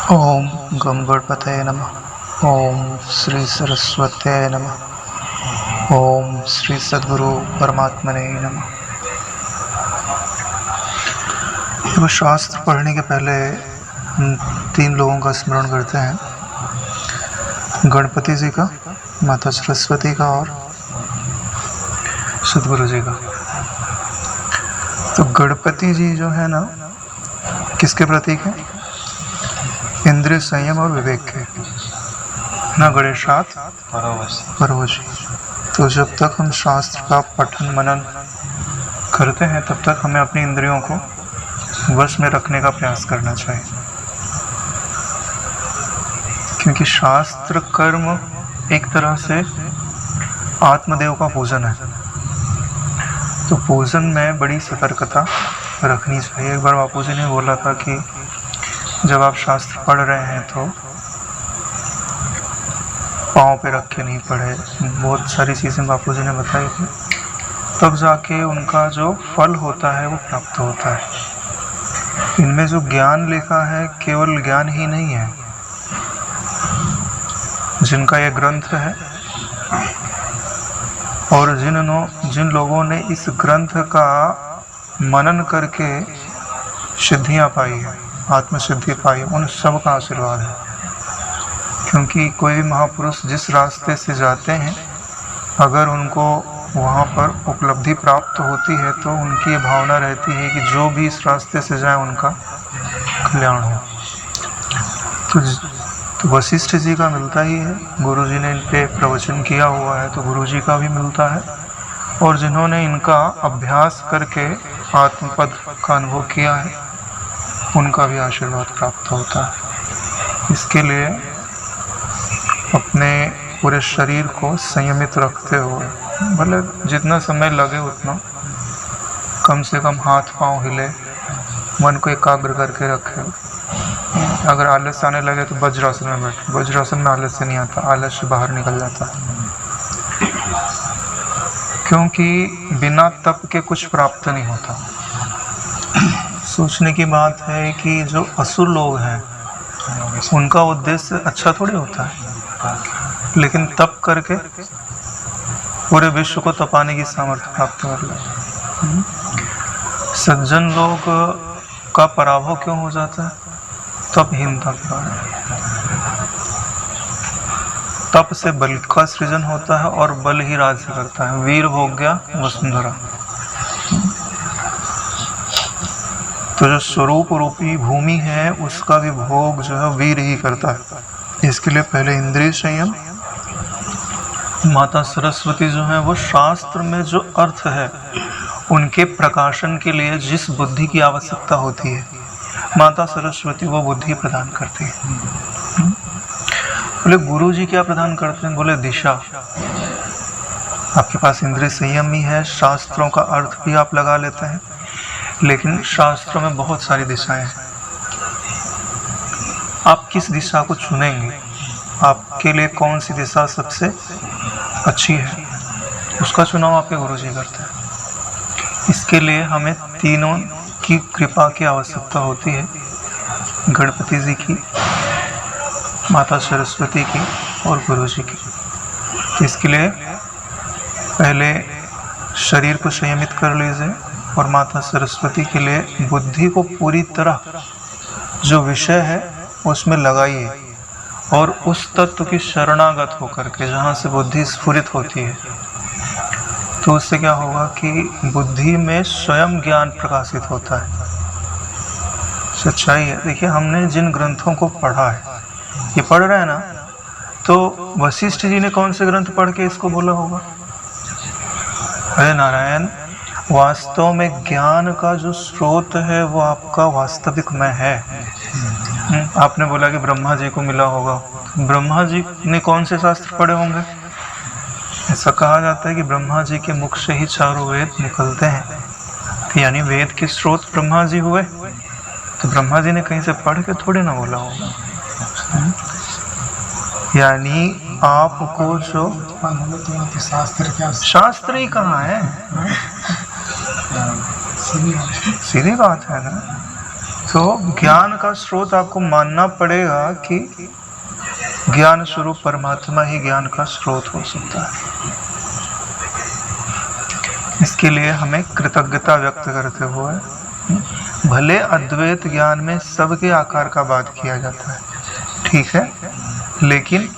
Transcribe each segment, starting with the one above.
ओम गम गणपतये नमः। ओम श्री सरस्वत्यै नमः। ओम श्री सद्गुरु परमात्मने नमः। देखो, शास्त्र पढ़ने के पहले हम 3 लोगों का स्मरण करते हैं, गणपति जी का, माता सरस्वती का और सद्गुरु जी का। तो गणपति जी जो है ना, किसके प्रतीक है? इंद्रिय संयम और विवेक के न गणेशात परोवशी। तो जब तक हम शास्त्र का पठन मनन करते हैं तब तक हमें अपनी इंद्रियों को वश में रखने का प्रयास करना चाहिए, क्योंकि शास्त्र कर्म एक तरह से आत्मदेव का पूजन है। तो पूजन में बड़ी सतर्कता रखनी चाहिए। एक बार बापू जी ने बोला था कि जब आप शास्त्र पढ़ रहे हैं तो पाँव पे रख के नहीं पढ़े, बहुत सारी चीज़ें बापू जी ने बताई थी, तब जाके उनका जो फल होता है वो प्राप्त होता है। इनमें जो ज्ञान लिखा है केवल ज्ञान ही नहीं है। जिनका ये ग्रंथ है और जिन लोगों ने इस ग्रंथ का मनन करके सिद्धियाँ पाई है, आत्मसिद्धि पाई, उन सब का आशीर्वाद है। क्योंकि कोई भी महापुरुष जिस रास्ते से जाते हैं, अगर उनको वहाँ पर उपलब्धि प्राप्त होती है तो उनकी ये भावना रहती है कि जो भी इस रास्ते से जाए उनका कल्याण हो। तो वशिष्ठ जी का मिलता ही है, गुरु जी ने इन पे प्रवचन किया हुआ है तो गुरु जी का भी मिलता है, और जिन्होंने इनका अभ्यास करके आत्मपद का अनुभव किया है उनका भी आशीर्वाद प्राप्त होता है। इसके लिए अपने पूरे शरीर को संयमित रखते हुए, भले जितना समय लगे उतना, कम से कम हाथ पांव हिले, मन को एकाग्र करके रखे। अगर आलस आने लगे तो वज्रासन में बैठे। वज्रासन में आलस से नहीं आता, आलस से बाहर निकल जाता है। क्योंकि बिना तप के कुछ प्राप्त नहीं होता। सोचने की बात है कि जो असुर लोग हैं उनका उद्देश्य अच्छा थोड़ी होता है, लेकिन तप करके पूरे विश्व को तपाने की सामर्थ्य प्राप्त कर लेते। सज्जन लोग का पराभव क्यों हो जाता है? तपहीनता के कारण। तप से बल का सृजन होता है और बल ही राज्य करता है। वीर भोग्या वसुंधरा। तो जो स्वरूप रूपी भूमि है उसका भी भोग जो है वीर ही करता है। इसके लिए पहले इंद्रिय संयम। माता सरस्वती जो है वो शास्त्र में जो अर्थ है उनके प्रकाशन के लिए जिस बुद्धि की आवश्यकता होती है, माता सरस्वती वो बुद्धि प्रदान करती है। बोले गुरु जी क्या प्रदान करते हैं? बोले दिशा। आपके पास इंद्रिय संयम ही है, शास्त्रों का अर्थ भी आप लगा लेते हैं, लेकिन शास्त्रों में बहुत सारी दिशाएं हैं। आप किस दिशा को चुनेंगे? आपके लिए कौन सी दिशा सबसे अच्छी है, उसका चुनाव आपके गुरु जी करते हैं। इसके लिए हमें तीनों की कृपा की आवश्यकता होती है, गणपति जी की, माता सरस्वती की और गुरु जी की। तो इसके लिए पहले शरीर को संयमित कर लीजिए और माता सरस्वती के लिए बुद्धि को पूरी तरह जो विषय है उसमें लगाइए, और उस तत्व की शरणागत होकर के जहाँ से बुद्धि स्फुरित होती है, तो उससे क्या होगा कि बुद्धि में स्वयं ज्ञान प्रकाशित होता है। सच्चाई है। देखिए, हमने जिन ग्रंथों को पढ़ा है, ये पढ़ रहे हैं ना, तो वशिष्ठ जी ने कौन से ग्रंथ पढ़ के इसको बोला होगा? अरे नारायण, वास्तव में ज्ञान का जो स्रोत है वो आपका वास्तविक मैं है। आपने बोला कि ब्रह्मा जी को मिला होगा। ब्रह्मा जी ने कौन से शास्त्र पढ़े होंगे? ऐसा कहा जाता है कि ब्रह्मा जी के मुख से ही चारों वेद निकलते हैं, तो यानी वेद के स्रोत ब्रह्मा जी हुए। तो ब्रह्मा जी ने कहीं से पढ़ के थोड़ी ना बोला होगा। यानी आपको जो शास्त्र ही कहाँ है? सीधी बात है ना। तो ज्ञान का स्रोत आपको मानना पड़ेगा कि ज्ञान स्वरूप परमात्मा ही ज्ञान का स्रोत हो सकता है। इसके लिए हमें कृतज्ञता व्यक्त करते हुए भले अद्वैत ज्ञान में सबके आकार का बात किया जाता है, ठीक है, लेकिन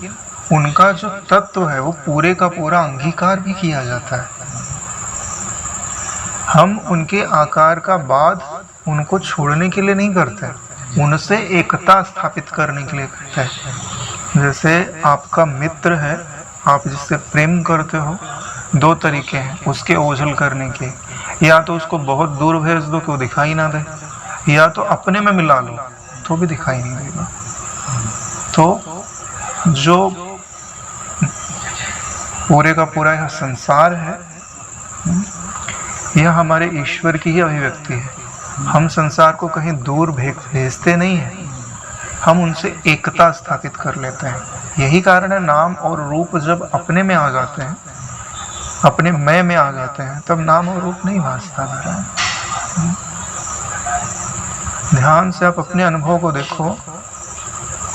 उनका जो तत्व है वो पूरे का पूरा अंगीकार भी किया जाता है। हम उनके आकार का बाद उनको छोड़ने के लिए नहीं करते, उनसे एकता स्थापित करने के लिए करते हैं। जैसे आपका मित्र है, आप जिससे प्रेम करते हो, दो तरीके हैं उसके ओझल करने के, या तो उसको बहुत दूर भेज दो कि वो दिखाई ना दे, या तो अपने में मिला लो तो भी दिखाई नहीं देगा। तो जो पूरे का पूरा यह संसार है, यह हमारे ईश्वर की ही अभिव्यक्ति है। हम संसार को कहीं दूर भेजते नहीं हैं, हम उनसे एकता स्थापित कर लेते हैं। यही कारण है नाम और रूप जब अपने में आ जाते हैं, अपने मैं में आ जाते हैं, तब नाम और रूप नहीं भासता है। ध्यान से आप अपने अनुभव को देखो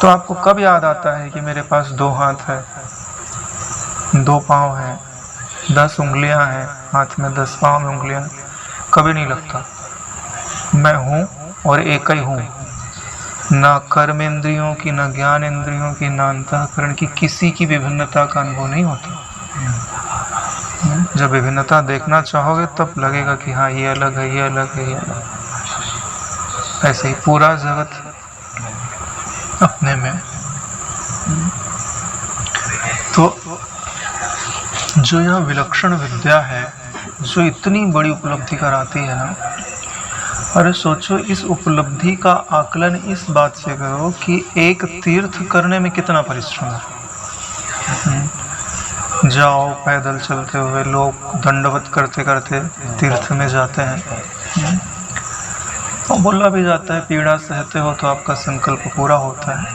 तो आपको कब याद आता है कि मेरे पास 2 हाथ है, 2 पाँव है, 10 उंगलियां हैं, हाथ में 10 पाँव में उंगलियां, कभी नहीं लगता। मैं हूँ और एक ही हूँ, ना कर्म इंद्रियों की, ना ज्ञान इंद्रियों की, ना अंतःकरण की, किसी की विभिन्नता का अनुभव नहीं होता। जब विभिन्नता देखना चाहोगे तब लगेगा कि हाँ ये अलग है, ये अलग है, ये अलग है। ऐसे ही पूरा जगत अपने में। तो जो यह विलक्षण विद्या है, जो इतनी बड़ी उपलब्धि कराती है ना, अरे सोचो इस उपलब्धि का आकलन इस बात से करो कि एक तीर्थ करने में कितना परिश्रम है। जाओ पैदल चलते हुए, लोग दंडवत करते करते तीर्थ में जाते हैं, और बोला भी जाता है पीड़ा सहते हो तो आपका संकल्प पूरा होता है।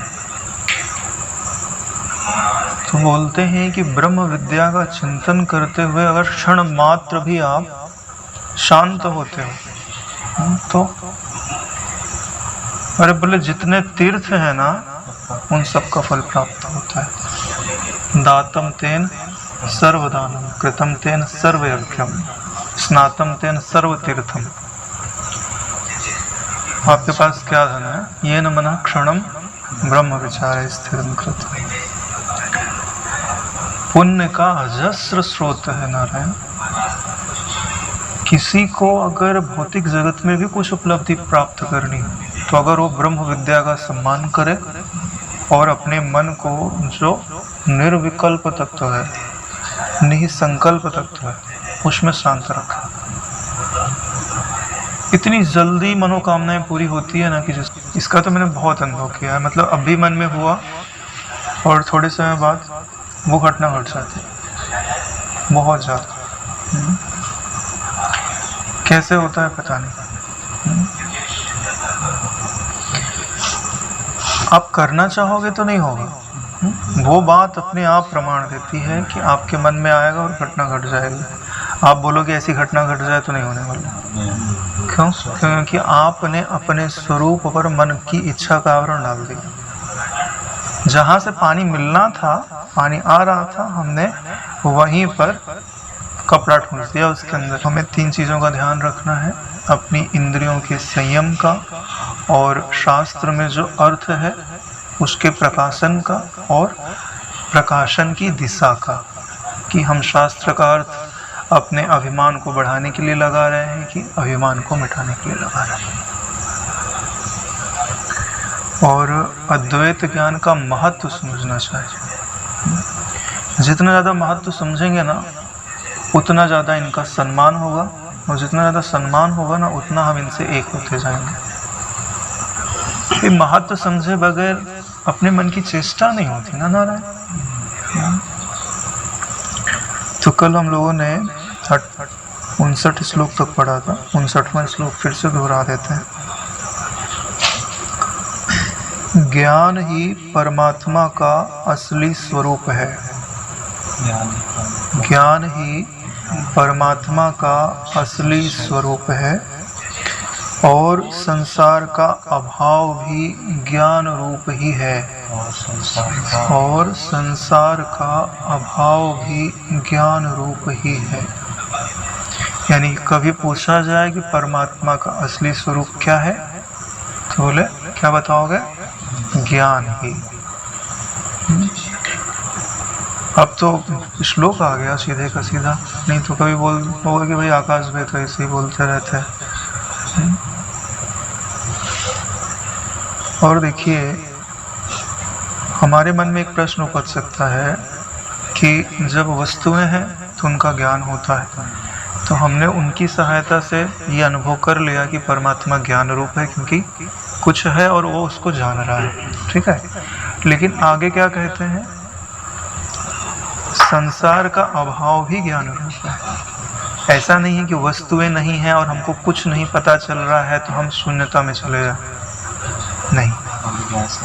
तो बोलते हैं कि ब्रह्म विद्या का चिंतन करते हुए अगर क्षण मात्र भी आप शांत होते हो तो, अरे बोले जितने तीर्थ है ना उन सब का फल प्राप्त होता है। दातम तेन सर्वदानम, कृतम तेन सर्वयज्ञम, स्नातम तेन सर्वतीर्थम। आपके पास क्या धन है? ये न मना क्षणम ब्रह्म विचार स्थिरम कृत। पुण्य का अजस्र स्रोत है नारायण। किसी को अगर भौतिक जगत में भी कुछ उपलब्धि प्राप्त करनी तो अगर वो ब्रह्म विद्या का सम्मान करे और अपने मन को जो निर्विकल्प तत्व है, निसंकल्प तत्व है, उसमें शांत रखे, इतनी जल्दी मनोकामनाएं पूरी होती है ना कि इसका तो मैंने बहुत अनुभव किया है। मतलब अभी मन में हुआ और थोड़े समय बाद वो घटना घट जाती है, बहुत ज़्यादा। कैसे होता है पता नहीं। आप करना चाहोगे तो नहीं होगा, वो बात अपने आप प्रमाण देती है कि आपके मन में आएगा और घटना घट जाएगी। आप बोलोगे ऐसी घटना घट जाए तो नहीं होने वाला। क्यों? क्योंकि आपने अपने स्वरूप पर मन की इच्छा का आवरण डाल दिया। जहाँ से पानी मिलना था, पानी आ रहा था, हमने वहीं पर कपड़ा ठूंस दिया उसके अंदर। हमें 3 चीज़ों का ध्यान रखना है, अपनी इंद्रियों के संयम का, और शास्त्र में जो अर्थ है उसके प्रकाशन का, और प्रकाशन की दिशा का, कि हम शास्त्र का अर्थ अपने अभिमान को बढ़ाने के लिए लगा रहे हैं कि अभिमान को मिटाने के लिए लगा रहे हैं। और अद्वैत ज्ञान का महत्व समझना चाहिए। जितना ज़्यादा महत्व समझेंगे ना उतना ज़्यादा इनका सम्मान होगा, और जितना ज़्यादा सम्मान होगा ना उतना हम इनसे एक होते जाएंगे। ये महत्व समझे बगैर अपने मन की चेष्टा नहीं होती ना नारायण। तो कल हम लोगों ने 59 श्लोक तक पढ़ा था, 59वां श्लोक फिर से दोहरा देते हैं। ज्ञान ही परमात्मा का असली स्वरूप है। ज्ञान ही परमात्मा का असली स्वरूप है। और संसार का अभाव भी ज्ञान रूप ही है। और संसार का अभाव भी ज्ञान रूप ही है। यानी कभी पूछा जाए कि परमात्मा का असली स्वरूप क्या है, तो बोले क्या बताओगे? ज्ञान ही। अब तो श्लोक आ गया सीधे का सीधा, नहीं तो कभी बोलोगे कि भाई आकाश में तो ऐसे ही बोलते रहते हैं। और देखिए, हमारे मन में एक प्रश्न उपज सकता है कि जब वस्तुएं हैं तो उनका ज्ञान होता है, तो हमने उनकी सहायता से ये अनुभव कर लिया कि परमात्मा ज्ञान रूप है, क्योंकि कुछ है और वो उसको जान रहा है, ठीक है। लेकिन आगे क्या कहते हैं? संसार का अभाव भी ज्ञान रूप है। ऐसा नहीं है कि वस्तुएं नहीं हैं और हमको कुछ नहीं पता चल रहा है तो हम शून्यता में चले जाए, नहीं।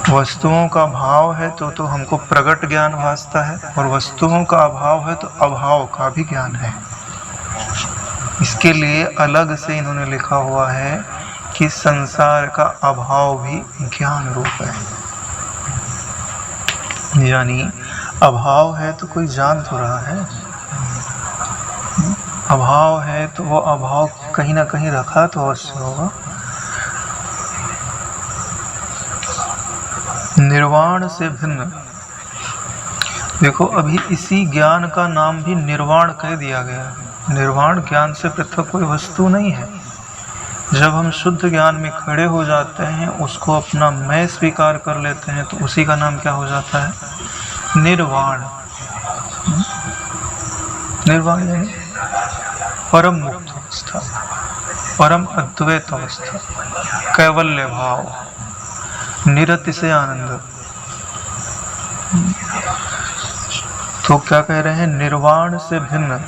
वस्तुओं का भाव है तो हमको प्रकट ज्ञान भासता है, और वस्तुओं का अभाव है तो अभाव का भी ज्ञान है। इसके लिए अलग से इन्होंने लिखा हुआ है कि संसार का अभाव भी ज्ञान रूप है। यानी अभाव है तो कोई जान तो रहा है, अभाव है तो वो अभाव कहीं ना कहीं रखा तो अवश्य होगा। निर्वाण से भिन्न, देखो अभी इसी ज्ञान का नाम भी निर्वाण कह दिया गया है। निर्वाण ज्ञान से पृथक कोई वस्तु नहीं है। जब हम शुद्ध ज्ञान में खड़े हो जाते हैं, उसको अपना मैं स्वीकार कर लेते हैं, तो उसी का नाम क्या हो जाता है? निर्वाण। निर्वाण यानी परम मुक्त अवस्था, परम अद्वैत अवस्था, कैवल्य भाव, निरतिशय आनंद। तो क्या कह रहे हैं? निर्वाण से भिन्न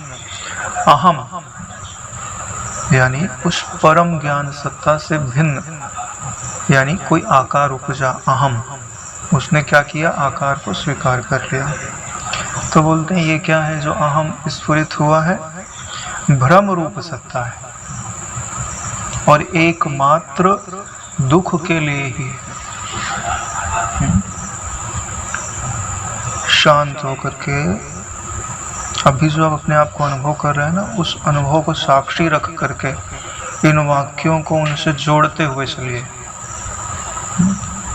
अहम, यानी उस परम ज्ञान सत्ता से भिन्न, यानी कोई आकार उपजा अहम, उसने क्या किया? आकार को स्वीकार कर लिया। तो बोलते हैं ये क्या है जो अहम स्फुरित हुआ है? भ्रम रूप सत्ता है, और एकमात्र दुख के लिए ही शांत होकर के अभी जो आप अपने आप को अनुभव कर रहे हैं ना, उस अनुभव को साक्षी रख करके इन वाक्यों को उनसे जोड़ते हुए चलिए।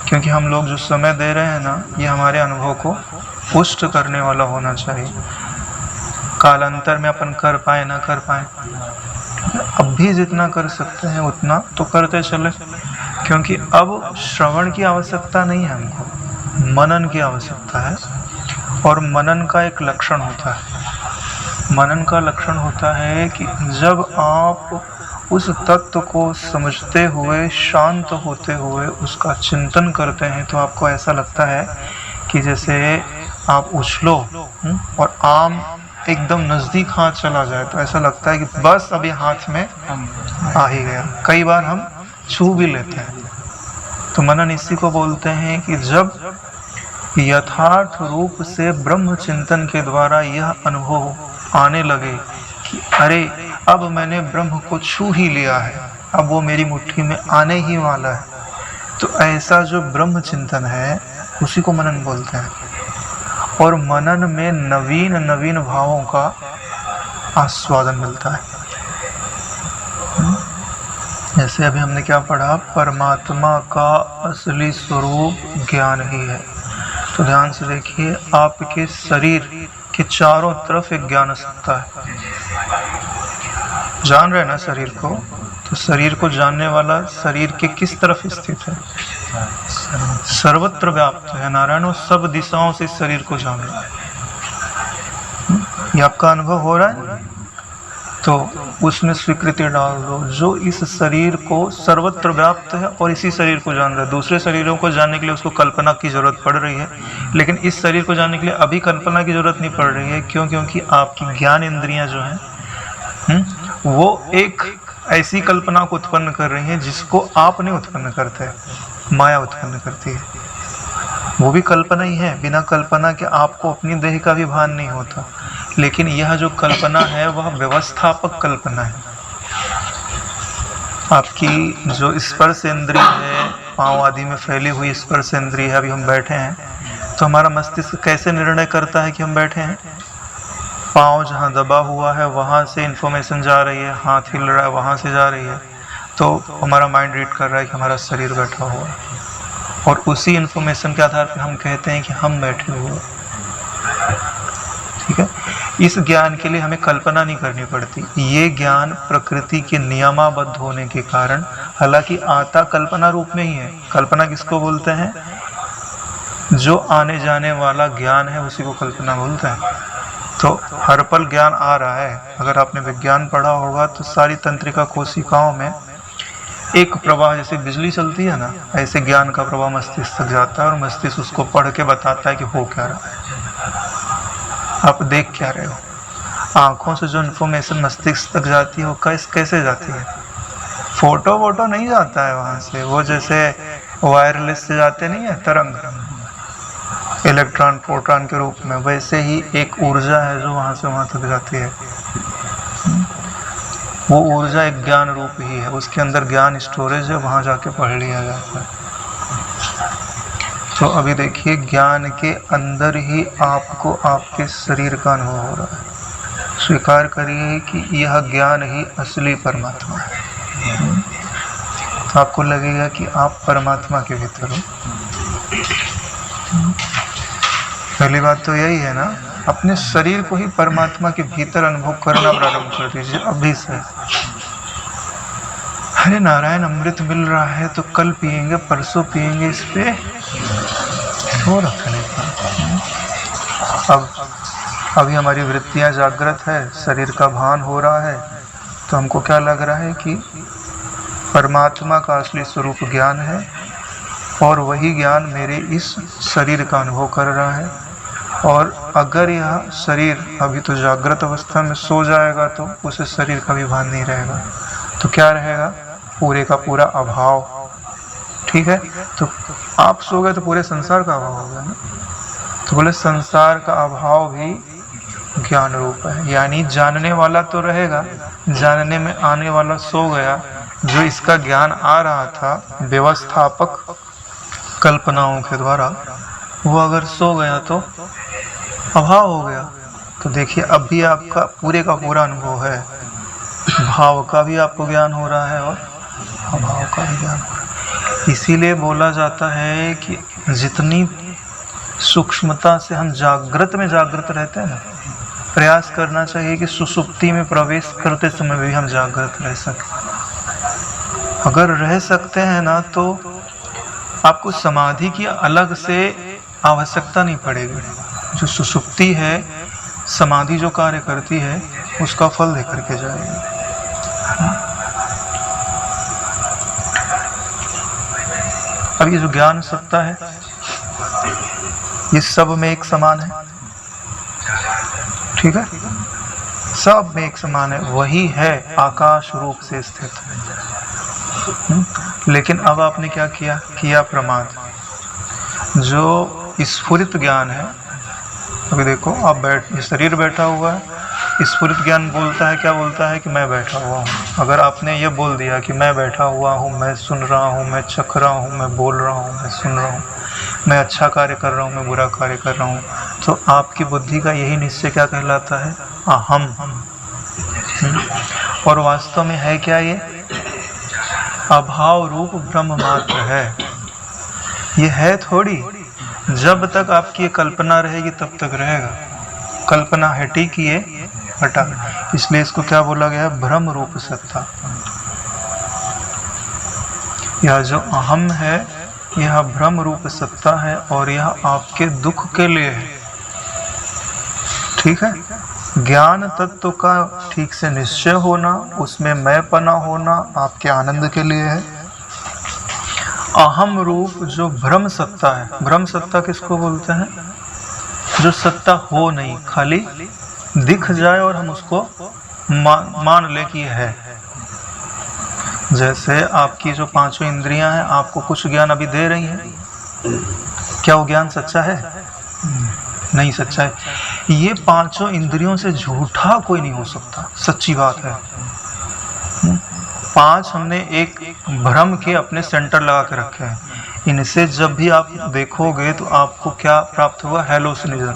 क्योंकि हम लोग जो समय दे रहे हैं ना, ये हमारे अनुभव को पुष्ट करने वाला होना चाहिए। कालांतर में अपन कर पाए ना कर पाए, अब भी जितना कर सकते हैं उतना तो करते चले, क्योंकि अब श्रवण की आवश्यकता नहीं है, हमको मनन की आवश्यकता है। और मनन का एक लक्षण होता है, मनन का लक्षण होता है कि जब आप उस तत्व को समझते हुए, शांत होते हुए उसका चिंतन करते हैं, तो आपको ऐसा लगता है कि जैसे आप उछलो और आम एकदम नज़दीक हाथ चला जाए, तो ऐसा लगता है कि बस अभी हाथ में आ ही गया। कई बार हम छू भी लेते हैं। तो मनन इसी को बोलते हैं कि जब यथार्थ रूप से ब्रह्म चिंतन के द्वारा यह अनुभव आने लगे कि अरे अब मैंने ब्रह्म को छू ही लिया है, अब वो मेरी मुट्ठी में आने ही वाला है, तो ऐसा जो ब्रह्म चिंतन है उसी को मनन बोलते हैं। और मनन में नवीन नवीन भावों का आस्वादन मिलता है। जैसे अभी हमने क्या पढ़ा? परमात्मा का असली स्वरूप ज्ञान ही है। तो ध्यान से देखिए, आपके शरीर के चारों तरफ एक ज्ञान सत्ता है। जान रहे ना शरीर को? तो शरीर को जानने वाला शरीर के किस तरफ स्थित है? सर्वत्र व्याप्त है नारायण, और सब दिशाओं से शरीर को जान रहा है। ये आपका अनुभव हो रहा है? तो उसमें स्वीकृति डाल दो, जो इस शरीर को सर्वत्र व्याप्त है और इसी शरीर को जान रहा है। दूसरे शरीरों को जानने के लिए उसको कल्पना की जरूरत पड़ रही है, लेकिन इस शरीर को जानने के लिए अभी कल्पना की जरूरत नहीं पड़ रही है। क्यों? क्योंकि आपकी ज्ञान इंद्रियां जो हैं वो एक ऐसी कल्पना को उत्पन्न कर रही हैं जिसको आप नहीं उत्पन्न करते, माया उत्पन्न करती है। वो भी कल्पना ही है, बिना कल्पना के आपको अपनी देह का भी भान नहीं होता। लेकिन यह जो कल्पना है वह व्यवस्थापक कल्पना है। आपकी जो स्पर्श इंद्रिय है, पाँव आदि में फैली हुई स्पर्श इंद्रिय है, अभी हम बैठे हैं तो हमारा मस्तिष्क कैसे निर्णय करता है कि हम बैठे हैं? पाँव जहाँ दबा हुआ है वहाँ से इन्फॉर्मेशन जा रही है, हाथ हिल रहा है वहाँ से जा रही है, तो हमारा माइंड रीड कर रहा है कि हमारा शरीर बैठा हुआ है, और उसी इन्फॉर्मेशन के आधार पर हम कहते हैं कि हम बैठे हुए हैं। ठीक है, इस ज्ञान के लिए हमें कल्पना नहीं करनी पड़ती। ये ज्ञान प्रकृति के नियमाबद्ध होने के कारण, हालांकि आता कल्पना रूप में ही है। कल्पना किसको बोलते हैं? जो आने जाने वाला ज्ञान है उसी को कल्पना बोलते हैं। तो हर पल ज्ञान आ रहा है। अगर आपने विज्ञान पढ़ा होगा तो सारी तंत्रिका कोशिकाओं में एक प्रवाह, जैसे बिजली चलती है ना, ऐसे ज्ञान का प्रवाह मस्तिष्क तक जाता है और मस्तिष्क उसको पढ़ के बताता है कि हो क्या रहा है, आप देख क्या रहे हो। आंखों से जो इन्फॉर्मेशन मस्तिष्क तक जाती है वो कैसे जाती है? फोटो वोटो नहीं जाता है वहाँ से, वो जैसे वायरलेस से जाते नहीं है तरंग, इलेक्ट्रॉन प्रोटॉन के रूप में, वैसे ही एक ऊर्जा है जो वहाँ से वहाँ तक जाती है। वो ऊर्जा एक ज्ञान रूप ही है, उसके अंदर ज्ञान स्टोरेज है, वहाँ जाके पढ़ लिया जाता है। तो अभी देखिए, ज्ञान के अंदर ही आपको आपके शरीर का अनुभव हो रहा है। स्वीकार करिए कि यह ज्ञान ही असली परमात्मा है। तो आपको लगेगा कि आप परमात्मा के भीतर हो। पहली बात तो यही है ना, अपने शरीर को ही परमात्मा के भीतर अनुभव करना प्रारंभ कर दीजिए अभी से। अरे नारायण अमृत मिल रहा है तो कल पिएंगे, परसों पिएंगे, इस पे तो रखने का। अब अभी हमारी वृत्तियां जागृत है, शरीर का भान हो रहा है, तो हमको क्या लग रहा है कि परमात्मा का असली स्वरूप ज्ञान है और वही ज्ञान मेरे इस शरीर का अनुभव कर रहा है। और अगर यह शरीर अभी तो जागृत अवस्था में सो जाएगा तो उसे शरीर का भी भान नहीं रहेगा, तो क्या रहेगा? पूरे का पूरा अभाव। ठीक है, तो आप सो गए तो पूरे संसार का अभाव होगा ना। तो बोले संसार का अभाव भी ज्ञान रूप है, यानी जानने वाला तो रहेगा, जानने में आने वाला सो गया। जो इसका ज्ञान आ रहा था व्यवस्थापक कल्पनाओं के द्वारा, वो अगर सो गया तो अभाव हो गया। तो देखिए, अब भी आपका पूरे का पूरा अनुभव है, भाव का भी आपको ज्ञान हो रहा है और अभाव का भी ज्ञान हो रहा है। इसीलिए बोला जाता है कि जितनी सूक्ष्मता से हम जागृत रहते हैं ना, प्रयास करना चाहिए कि सुसुप्ति में प्रवेश करते समय भी हम जागृत रह सकें। अगर रह सकते हैं ना तो आपको समाधि की अलग से आवश्यकता नहीं पड़ेगी। जो सुसुप्ति है, समाधि जो कार्य करती है, उसका फल दे करके जाएगी। अब ये जो ज्ञान सत्ता है, ये सब में एक समान है। ठीक है, सब में एक समान है, वही है आकाश रूप से स्थित। लेकिन अब आपने क्या किया प्रमाद। जो स्फुरित ज्ञान है, अभी देखो आप शरीर बैठा हुआ है, स्फुरित ज्ञान बोलता है, क्या बोलता है कि मैं बैठा हुआ हूँ। अगर आपने ये बोल दिया कि मैं बैठा हुआ हूँ, मैं सुन रहा हूँ, मैं चख रहा हूँ, मैं बोल रहा हूँ, मैं सुन रहा हूँ, मैं अच्छा कार्य कर रहा हूँ, मैं बुरा कार्य कर रहा हूँ, तो आपकी बुद्धि का यही निश्चय क्या कहलाता है? अहम। और वास्तव में है क्या? ये अभाव रूप ब्रह्म मात्र है। ये है थोड़ी, जब तक आपकी ये कल्पना रहेगी तब तक रहेगा। कल्पना हटी कि ये हटा, इसलिए इसको क्या बोला गया है? ब्रह्म रूप सत्ता। यह जो अहम है, यह ब्रह्म रूप सत्ता है और यह आपके दुख के लिए है। ठीक है, ज्ञान तत्व का ठीक से निश्चय होना, उसमें मैंपना होना आपके आनंद के लिए है। अहम रूप जो ब्रह्म सत्ता है, ब्रह्म सत्ता किसको बोलते हैं? जो सत्ता हो नहीं, खाली दिख जाए और हम उसको मान ले कि है। जैसे आपकी जो पांचों इंद्रियां हैं, आपको कुछ ज्ञान अभी दे रही हैं, क्या वो ज्ञान सच्चा है? नहीं सच्चा है। ये पांचों इंद्रियों से झूठा कोई नहीं हो सकता, सच्ची बात है। 5 हमने एक भ्रम के अपने सेंटर लगा के रखे हैं। इनसे जब भी आप देखोगे तो आपको क्या प्राप्त होगा? हैलोसिनेशन,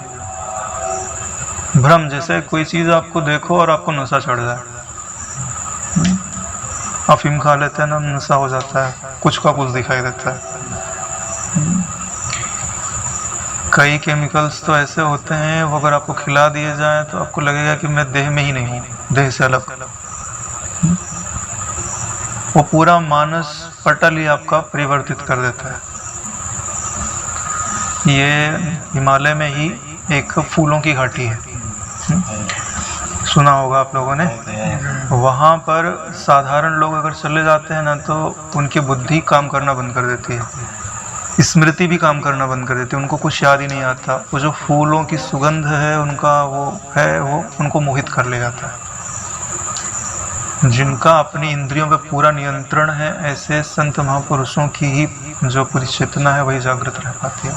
भ्रम। जैसे कोई चीज़ आपको देखो और आपको नशा चढ़ जाए, अफीम खा लेते हैं ना, नशा हो जाता है, कुछ का कुछ दिखाई देता है। कई केमिकल्स तो ऐसे होते हैं वो अगर आपको खिला दिए जाए तो आपको लगेगा कि मैं देह में ही नहीं हूँ, देह से अलग। वो पूरा मानस पटल ही आपका परिवर्तित कर देता है। ये हिमालय में ही एक फूलों की घाटी है, सुना होगा आप लोगों ने। वहाँ पर साधारण लोग अगर चले जाते हैं ना तो उनकी बुद्धि काम करना बंद कर देती है, स्मृति भी काम करना बंद कर देती है, उनको कुछ याद ही नहीं आता। वो जो फूलों की सुगंध है उनका वो उनको मोहित कर ले जाता है। जिनका अपनी इंद्रियों पर पूरा नियंत्रण है, ऐसे संत महापुरुषों की ही जो पूरी चेतना है वही जागृत रह पाती है।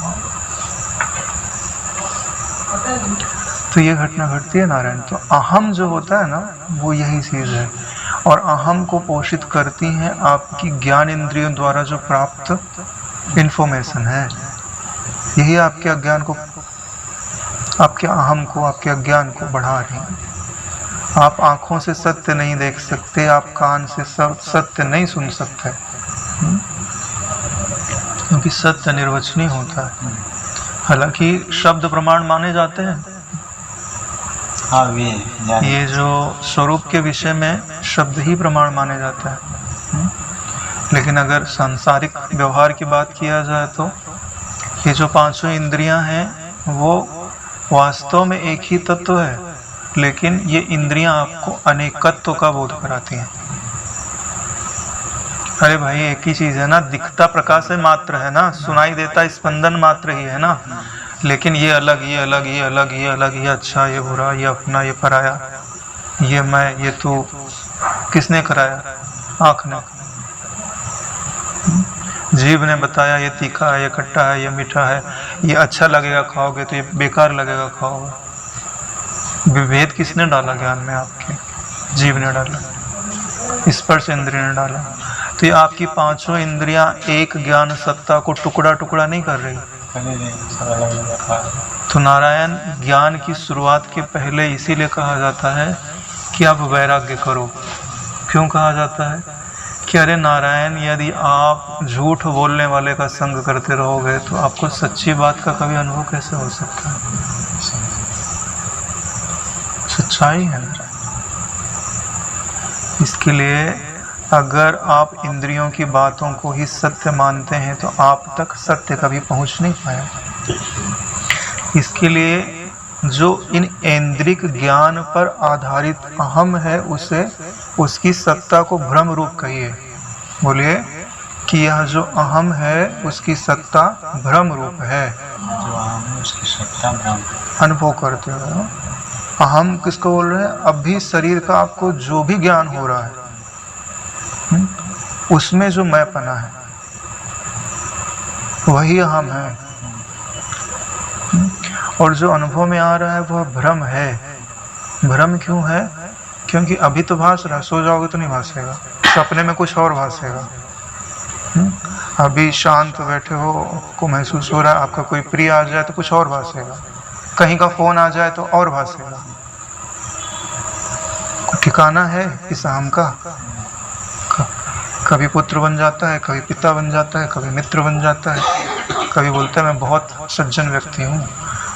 तो ये घटना घटती है नारायण। तो अहम जो होता है ना वो यही चीज़ है, और अहम को पोषित करती हैं आपकी ज्ञान इंद्रियों द्वारा जो प्राप्त इन्फॉर्मेशन है। यही आपके अज्ञान को, आपके अहम को, आपके अज्ञान को बढ़ा रही है। आप आँखों से सत्य नहीं देख सकते, आप कान से सत्य नहीं सुन सकते, क्योंकि सत्य निर्वचनीय होता है। हालांकि शब्द प्रमाण माने जाते हैं। ये जो स्वरूप के विषय में शब्द ही प्रमाण माने जाता है, लेकिन अगर सांसारिक व्यवहार की बात किया जाए तो ये जो 5 इंद्रियां हैं वो वास्तव में एक ही तत्व है, लेकिन ये इंद्रियां आपको अनेकत्व का बोध कराती हैं। अरे भाई एक ही चीज है ना, दिखता प्रकाश मात्र है ना, सुनाई देता स्पंदन मात्र ही है ना, लेकिन ये अलग, ये अलग, ये अलग, ये अलग, ये अच्छा, ये बुरा, ये अपना, ये पराया, ये मैं, ये तू। किसने कराया? आँख ने। जीभ ने बताया ये तीखा है, ये खट्टा है, ये मीठा है, ये अच्छा लगेगा खाओगे तो ये बेकार लगेगा खाओगे। विभेद किसने डाला ज्ञान में? आपके जीभ ने डाला, स्पर्श इंद्रिय ने डाला। तो ये आपकी 5 इंद्रियां एक ज्ञान सत्ता को टुकड़ा टुकड़ा नहीं कर रही। तो नारायण ज्ञान की शुरुआत के पहले इसीलिए कहा जाता है कि आप वैराग्य करो। क्यों कहा जाता है? कि अरे नारायण, यदि आप झूठ बोलने वाले का संग करते रहोगे तो आपको सच्ची बात का कभी अनुभव कैसे हो सकता है? सच्चाई है ना। इसके लिए अगर आप इंद्रियों की बातों को ही सत्य मानते हैं तो आप तक सत्य कभी पहुंच नहीं पाए। इसके लिए जो इन इंद्रिक ज्ञान पर आधारित अहम है उसे, उसकी सत्ता को भ्रम रूप कहिए। बोलिए कि यह जो अहम है उसकी सत्ता भ्रम रूप है। जो अहम है उसकी सत्ता भ्रम। अनुभव करते हो। अहम किसको बोल रहे हैं? अभी शरीर का आपको जो भी ज्ञान हो रहा है उसमें जो मैं पना है वही अहम है, और जो अनुभव में आ रहा है वह भ्रम है। भ्रम क्यों है? क्योंकि अभी तो भास रहा, सो जाओगे तो नहीं भासेगा, सपने में कुछ और भासेगा। अभी शांत बैठे हो, को महसूस हो रहा है, आपका कोई प्रिय आ जाए तो कुछ और भासेगा, कहीं का फोन आ जाए तो और भासेगा। कोई ठिकाना है इस अहम का? कभी पुत्र बन जाता है, कभी पिता बन जाता है, कभी मित्र बन जाता है, कभी बोलता है मैं बहुत सज्जन व्यक्ति हूँ,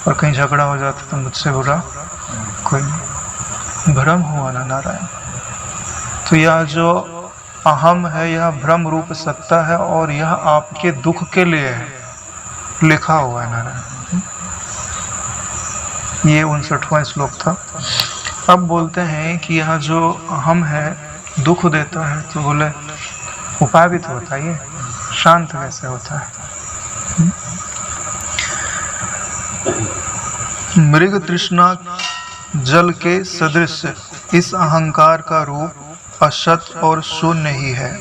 और कहीं झगड़ा हो जाता तो मुझसे बुरा कोई नहीं। भ्रम हुआ ना नारायण। तो यह जो अहम है यह भ्रम रूप सत्ता है, और यह आपके दुख के लिए है, लिखा हुआ है नारायण। ये 59वां श्लोक था। अब बोलते हैं कि यह जो अहम है दुख देता है, तो बोले उपाय भी तो बताइए, शांत कैसे होता है? मृग तृष्णा जल के सदृश इस अहंकार का रूप असत और शून्य ही है।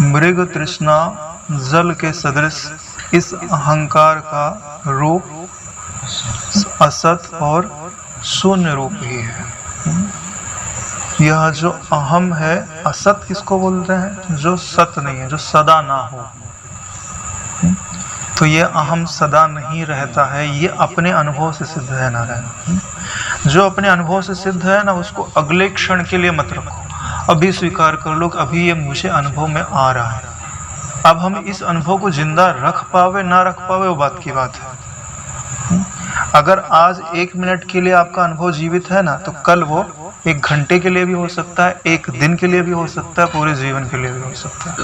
मृग तृष्णा जल के सदृश इस अहंकार का रूप असत और शून्य रूप ही है। यह जो अहम है, असत किसको बोलते हैं? जो सत नहीं है, जो सदा ना हो। तो ये अहम सदा नहीं रहता है, ये अपने अनुभव से सिद्ध है नारायण। जो अपने अनुभव से सिद्ध है ना, उसको अगले क्षण के लिए मत रखो, अभी स्वीकार कर लो कि अभी ये मुझे अनुभव में आ रहा है। अब हम इस अनुभव को जिंदा रख पावे ना रख पावे वो बात की बात है। अगर आज 1 मिनट के लिए आपका अनुभव जीवित है ना, तो कल वो 1 घंटे के लिए भी हो सकता है, 1 दिन के लिए भी हो सकता है, पूरे जीवन के लिए भी हो सकता है।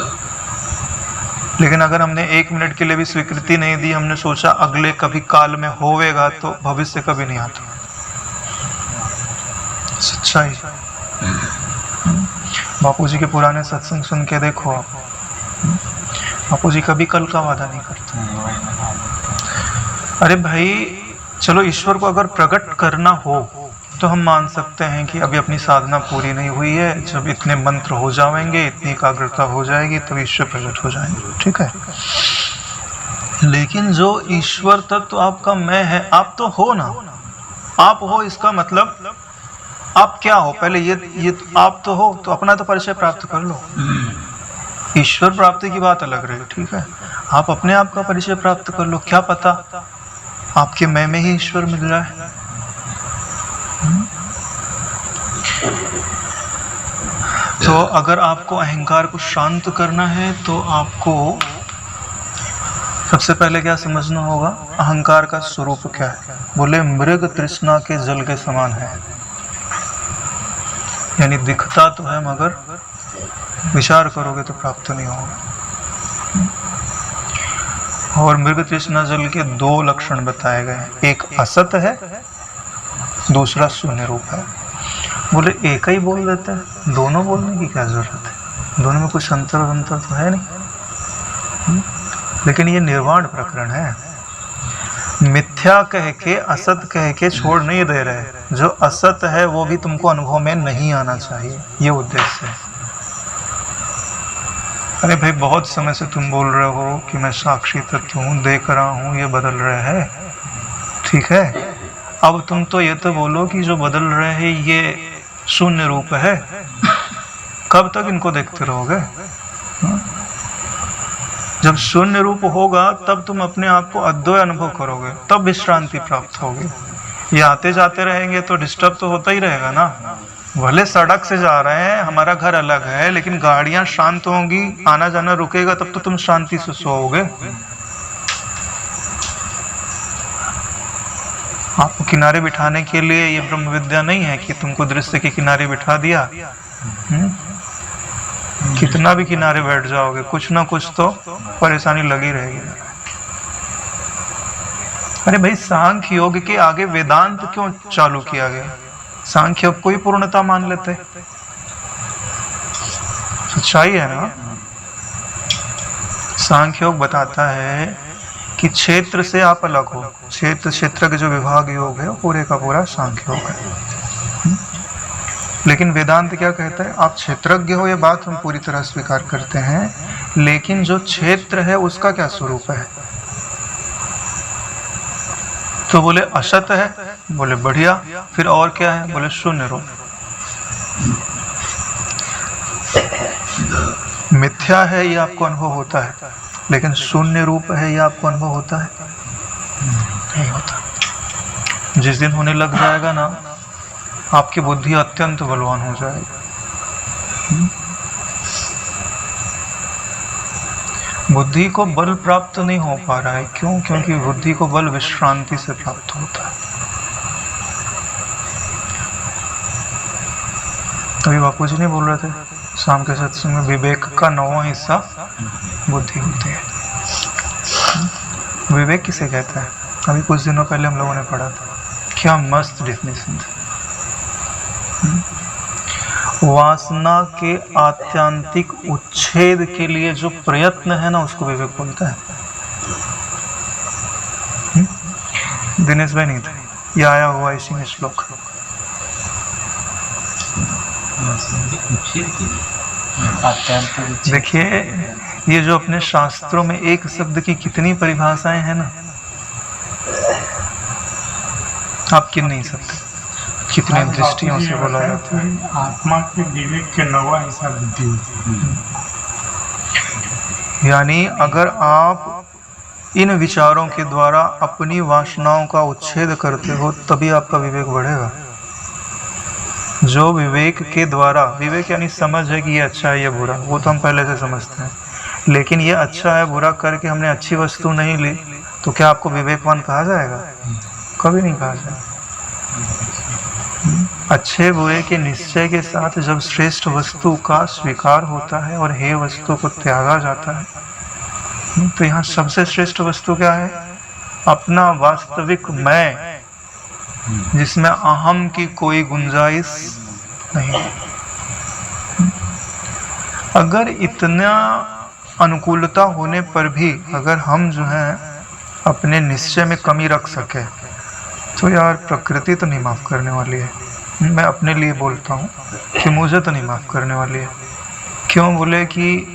लेकिन अगर हमने 1 मिनट के लिए भी स्वीकृति नहीं दी, हमने सोचा अगले कभी काल में होवेगा, तो भविष्य कभी नहीं आता। सच्चाई। बापू जी के पुराने सत्संग सुन के देखो आप, बापू जी कभी कल का वादा नहीं करते। अरे भाई चलो, ईश्वर को अगर प्रकट करना हो तो हम मान सकते हैं कि अभी अपनी साधना पूरी नहीं हुई है, जब इतने मंत्र हो जाएंगे, इतनी एकाग्रता हो जाएगी, तो ईश्वर प्रकट हो जाएंगे, ठीक है। लेकिन जो ईश्वर तत्व आपका मैं है, आप तो हो ना, आप हो, इसका मतलब आप क्या हो? पहले ये आप तो हो, तो अपना तो परिचय प्राप्त कर लो। ईश्वर प्राप्ति की बात अलग रही, ठीक है। आप अपने आप का परिचय प्राप्त कर लो, क्या पता आपके मैं में ही ईश्वर मिल जाए। तो अगर आपको अहंकार को शांत करना है, तो आपको सबसे पहले क्या समझना होगा? अहंकार का स्वरूप क्या है? बोले मृग तृष्णा के जल के समान है, यानी दिखता तो है मगर विचार करोगे तो प्राप्त नहीं होगा। और मृग तृष्णा जल के 2 लक्षण बताए गए, एक असत है, दूसरा शून्य रूप है। बोले एक ही बोल देते हैं, दोनों बोलने की क्या जरूरत है? दोनों में कुछ अंतर तो है नहीं। लेकिन ये निर्वाण प्रकरण है, मिथ्या कह के, असत कह के छोड़ नहीं दे रहे। जो असत है वो भी तुमको अनुभव में नहीं आना चाहिए, ये उद्देश्य है। अरे भाई बहुत समय से तुम बोल रहे हो कि मैं साक्षी तत्व हूँ, देख रहा हूँ, ये बदल रहे हैं, ठीक है। अब तुम तो ये तो बोलो कि जो बदल रहे हैं ये शून्य रूप है। कब तक इनको देखते रहोगे? जब शून्य रूप होगा तब तुम अपने आप को अद्वैत अनुभव करोगे, तब विश्रांति प्राप्त होगी। ये आते जाते रहेंगे तो डिस्टर्ब तो होता ही रहेगा ना। भले सड़क से जा रहे हैं, हमारा घर अलग है, लेकिन गाड़ियां शांत होंगी, आना जाना रुकेगा, तब तो तुम शांति से सोओगे। आपको किनारे बिठाने के लिए ये ब्रह्म विद्या नहीं है कि तुमको दृश्य के किनारे बिठा दिया। कितना भी किनारे बैठ जाओगे, कुछ ना कुछ तो परेशानी लगी रहेगी। अरे भाई सांख्य योग के आगे वेदांत क्यों चालू किया गया? सांख्य योग को ही पूर्णता मान लेते। सच्चाई है ना। सांख्य योग बताता है कि क्षेत्र से आप अलग हो। क्षेत्र के जो विभाग योग है वो पूरे का पूरा सांख्य योग है। लेकिन वेदांत क्या कहता है? आप क्षेत्रज्ञ हो, ये बात हम पूरी तरह स्वीकार करते हैं, लेकिन जो क्षेत्र है उसका क्या स्वरूप है? तो बोले असत है। बोले बढ़िया, फिर और क्या है? बोले शून्य रूप। मिथ्या है ये आपको अनुभव होता है, लेकिन शून्य रूप है ये आपको अनुभव होता है? नहीं होता। जिस दिन होने लग जाएगा ना, आपकी बुद्धि अत्यंत बलवान हो जाएगी। बुद्धि को बल प्राप्त नहीं हो पा रहा है, क्यों? क्योंकि बुद्धि को बल विश्रांति से प्राप्त होता है। अभी बापू जी नहीं बोल रहे थे शाम के सत्संग में, विवेक का 9वां हिस्सा बुद्धि होती है। विवेक किसे कहते हैं? अभी कुछ दिनों पहले हम लोगों ने पढ़ा था, क्या मस्त डेफिनेशन था। वासना के आत्यांतिक उच्छेद के लिए जो प्रयत्न है ना, उसको विवेक बोलता है। दिनेश भाई नहीं थे, ये आया हुआ इसी में श्लोक। देखिए ये जो अपने शास्त्रों में एक शब्द की कितनी परिभाषाएं हैं ना, आप गिन नहीं सकते। कितने दृष्टियों से बोला जाता है। आत्मा के विवेक के 9वां हिस्सा बुद्धि। यानी अगर आप इन विचारों के द्वारा अपनी वासनाओं का उच्छेद करते हो तभी आपका विवेक बढ़ेगा। जो विवेक के द्वारा, विवेक यानी समझ है कि ये अच्छा है ये बुरा, वो तो हम पहले से समझते हैं, लेकिन ये अच्छा है बुरा करके हमने अच्छी वस्तु नहीं ली तो क्या आपको विवेकवान कहा जाएगा? कभी नहीं कहा जाएगा। अच्छे बुरे के निश्चय के साथ जब श्रेष्ठ वस्तु का स्वीकार होता है और हे वस्तु को त्यागा जाता है, तो यहाँ सबसे श्रेष्ठ वस्तु क्या है? अपना वास्तविक मैं, जिसमें अहम की कोई गुंजाइश नहीं। अगर इतना अनुकूलता होने पर भी अगर हम जो है अपने निश्चय में कमी रख सके तो यार प्रकृति तो नहीं माफ करने वाली है। मैं अपने लिए बोलता हूँ कि मुझे तो नहीं माफ करने वाली है। क्यों बोले कि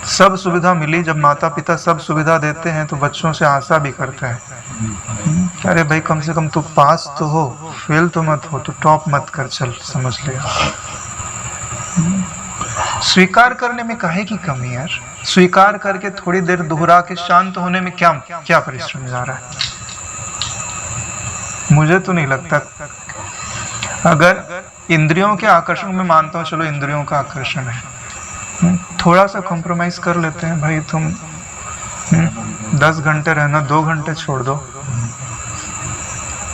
सब सुविधा मिली, जब माता पिता सब सुविधा देते हैं तो बच्चों से आशा भी करते हैं, अरे भाई कम से कम तू पास तो हो, फेल तो मत हो, तू टॉप मत कर, चल समझ ले। स्वीकार करने में काहे की कमी यार? स्वीकार करके थोड़ी देर दोहरा के शांत होने में क्या परिश्रम जा रहा है? मुझे तो नहीं लगता। अगर इंद्रियों के आकर्षण में मानता हूँ, चलो इंद्रियों का आकर्षण है, थोड़ा सा कॉम्प्रोमाइज कर लेते हैं भाई, तुम 10 घंटे रहना, 2 घंटे छोड़ दो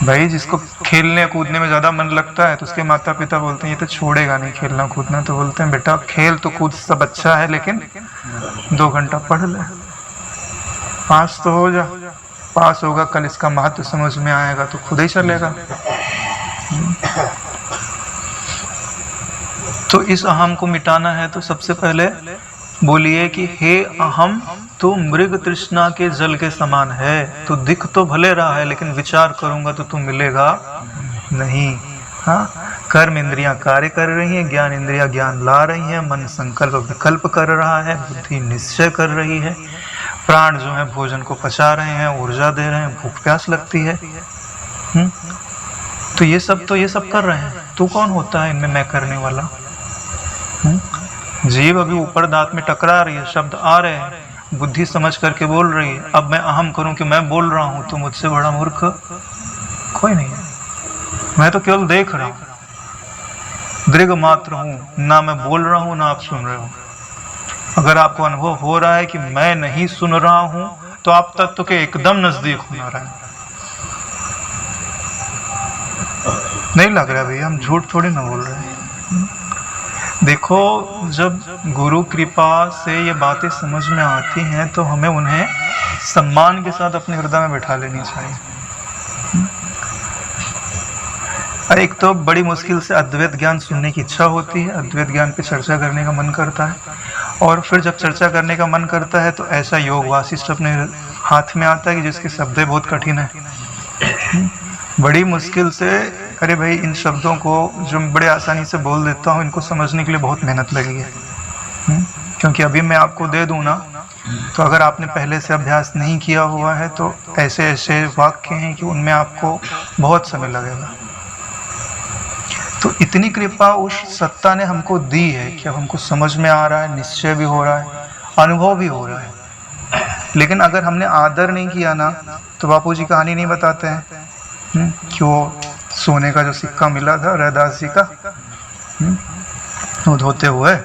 भाई। जिसको खेलने कूदने में ज़्यादा मन लगता है तो उसके माता पिता बोलते हैं ये तो छोड़ेगा नहीं खेलना कूदना, तो बोलते हैं बेटा खेल तो कूद सब अच्छा है लेकिन 2 घंटा पढ़ ले, पास तो हो जा। पास होगा, कल इसका महत्व समझ में आएगा तो खुद ही चलेगा। तो इस अहम को मिटाना है तो सबसे पहले बोलिए कि हे अहम, तू मृग तृष्णा के जल के समान है, तो दिख तो भले रहा है लेकिन विचार करूंगा तो तू मिलेगा नहीं। हाँ, कर्म इंद्रियां कार्य कर रही हैं, ज्ञान इंद्रियां ज्ञान ला रही हैं, मन संकल्प विकल्प कर रहा है, बुद्धि निश्चय कर रही है, प्राण जो है भोजन को पचा रहे हैं, ऊर्जा दे रहे हैं, भूख प्यास लगती है। तो ये सब कर रहे हैं, तू कौन होता है इनमें मैं करने वाला? जीभ अभी ऊपर दांत में टकरा रही है, शब्द आ रहे हैं, बुद्धि समझ करके बोल रही है। अब मैं अहम करूं कि मैं बोल रहा हूं तो मुझसे बड़ा मूर्ख कोई नहीं है। मैं तो केवल देख रहा हूं, दृग मात्र हूं, ना मैं बोल रहा हूं ना आप सुन रहे हो। अगर आपको अनुभव हो रहा है कि मैं नहीं सुन रहा हूं तो आप तत्व के एकदम नजदीक होना रहे। नहीं लग रहा भैया, हम झूठ थोड़ी ना बोल रहे हैं। देखो, जब गुरु कृपा से ये बातें समझ में आती हैं तो हमें उन्हें सम्मान के साथ अपने हृदय में बैठा लेनी चाहिए। एक तो बड़ी मुश्किल से अद्वैत ज्ञान सुनने की इच्छा होती है, अद्वैत ज्ञान पे चर्चा करने का मन करता है, और फिर जब चर्चा करने का मन करता है तो ऐसा योग वासिष्ठ अपने हाथ में आता है कि जिसके शब्द बहुत कठिन है। बड़ी मुश्किल से, अरे भाई इन शब्दों को जो बड़े आसानी से बोल देता हूँ, इनको समझने के लिए बहुत मेहनत लगी है। क्योंकि अभी मैं आपको दे दूँ ना, तो अगर आपने पहले से अभ्यास नहीं किया हुआ है तो ऐसे ऐसे वाक्य हैं कि उनमें आपको बहुत समय लगेगा। तो इतनी कृपा उस सत्ता ने हमको दी है कि अब हमको समझ में आ रहा है, निश्चय भी हो रहा है, अनुभव भी हो रहा है। लेकिन अगर हमने आदर नहीं किया ना, तो बापू जी कहानी नहीं बताते हैं कि वो सोने का जो सिक्का मिला था रैदास जी का, वो धोते हुए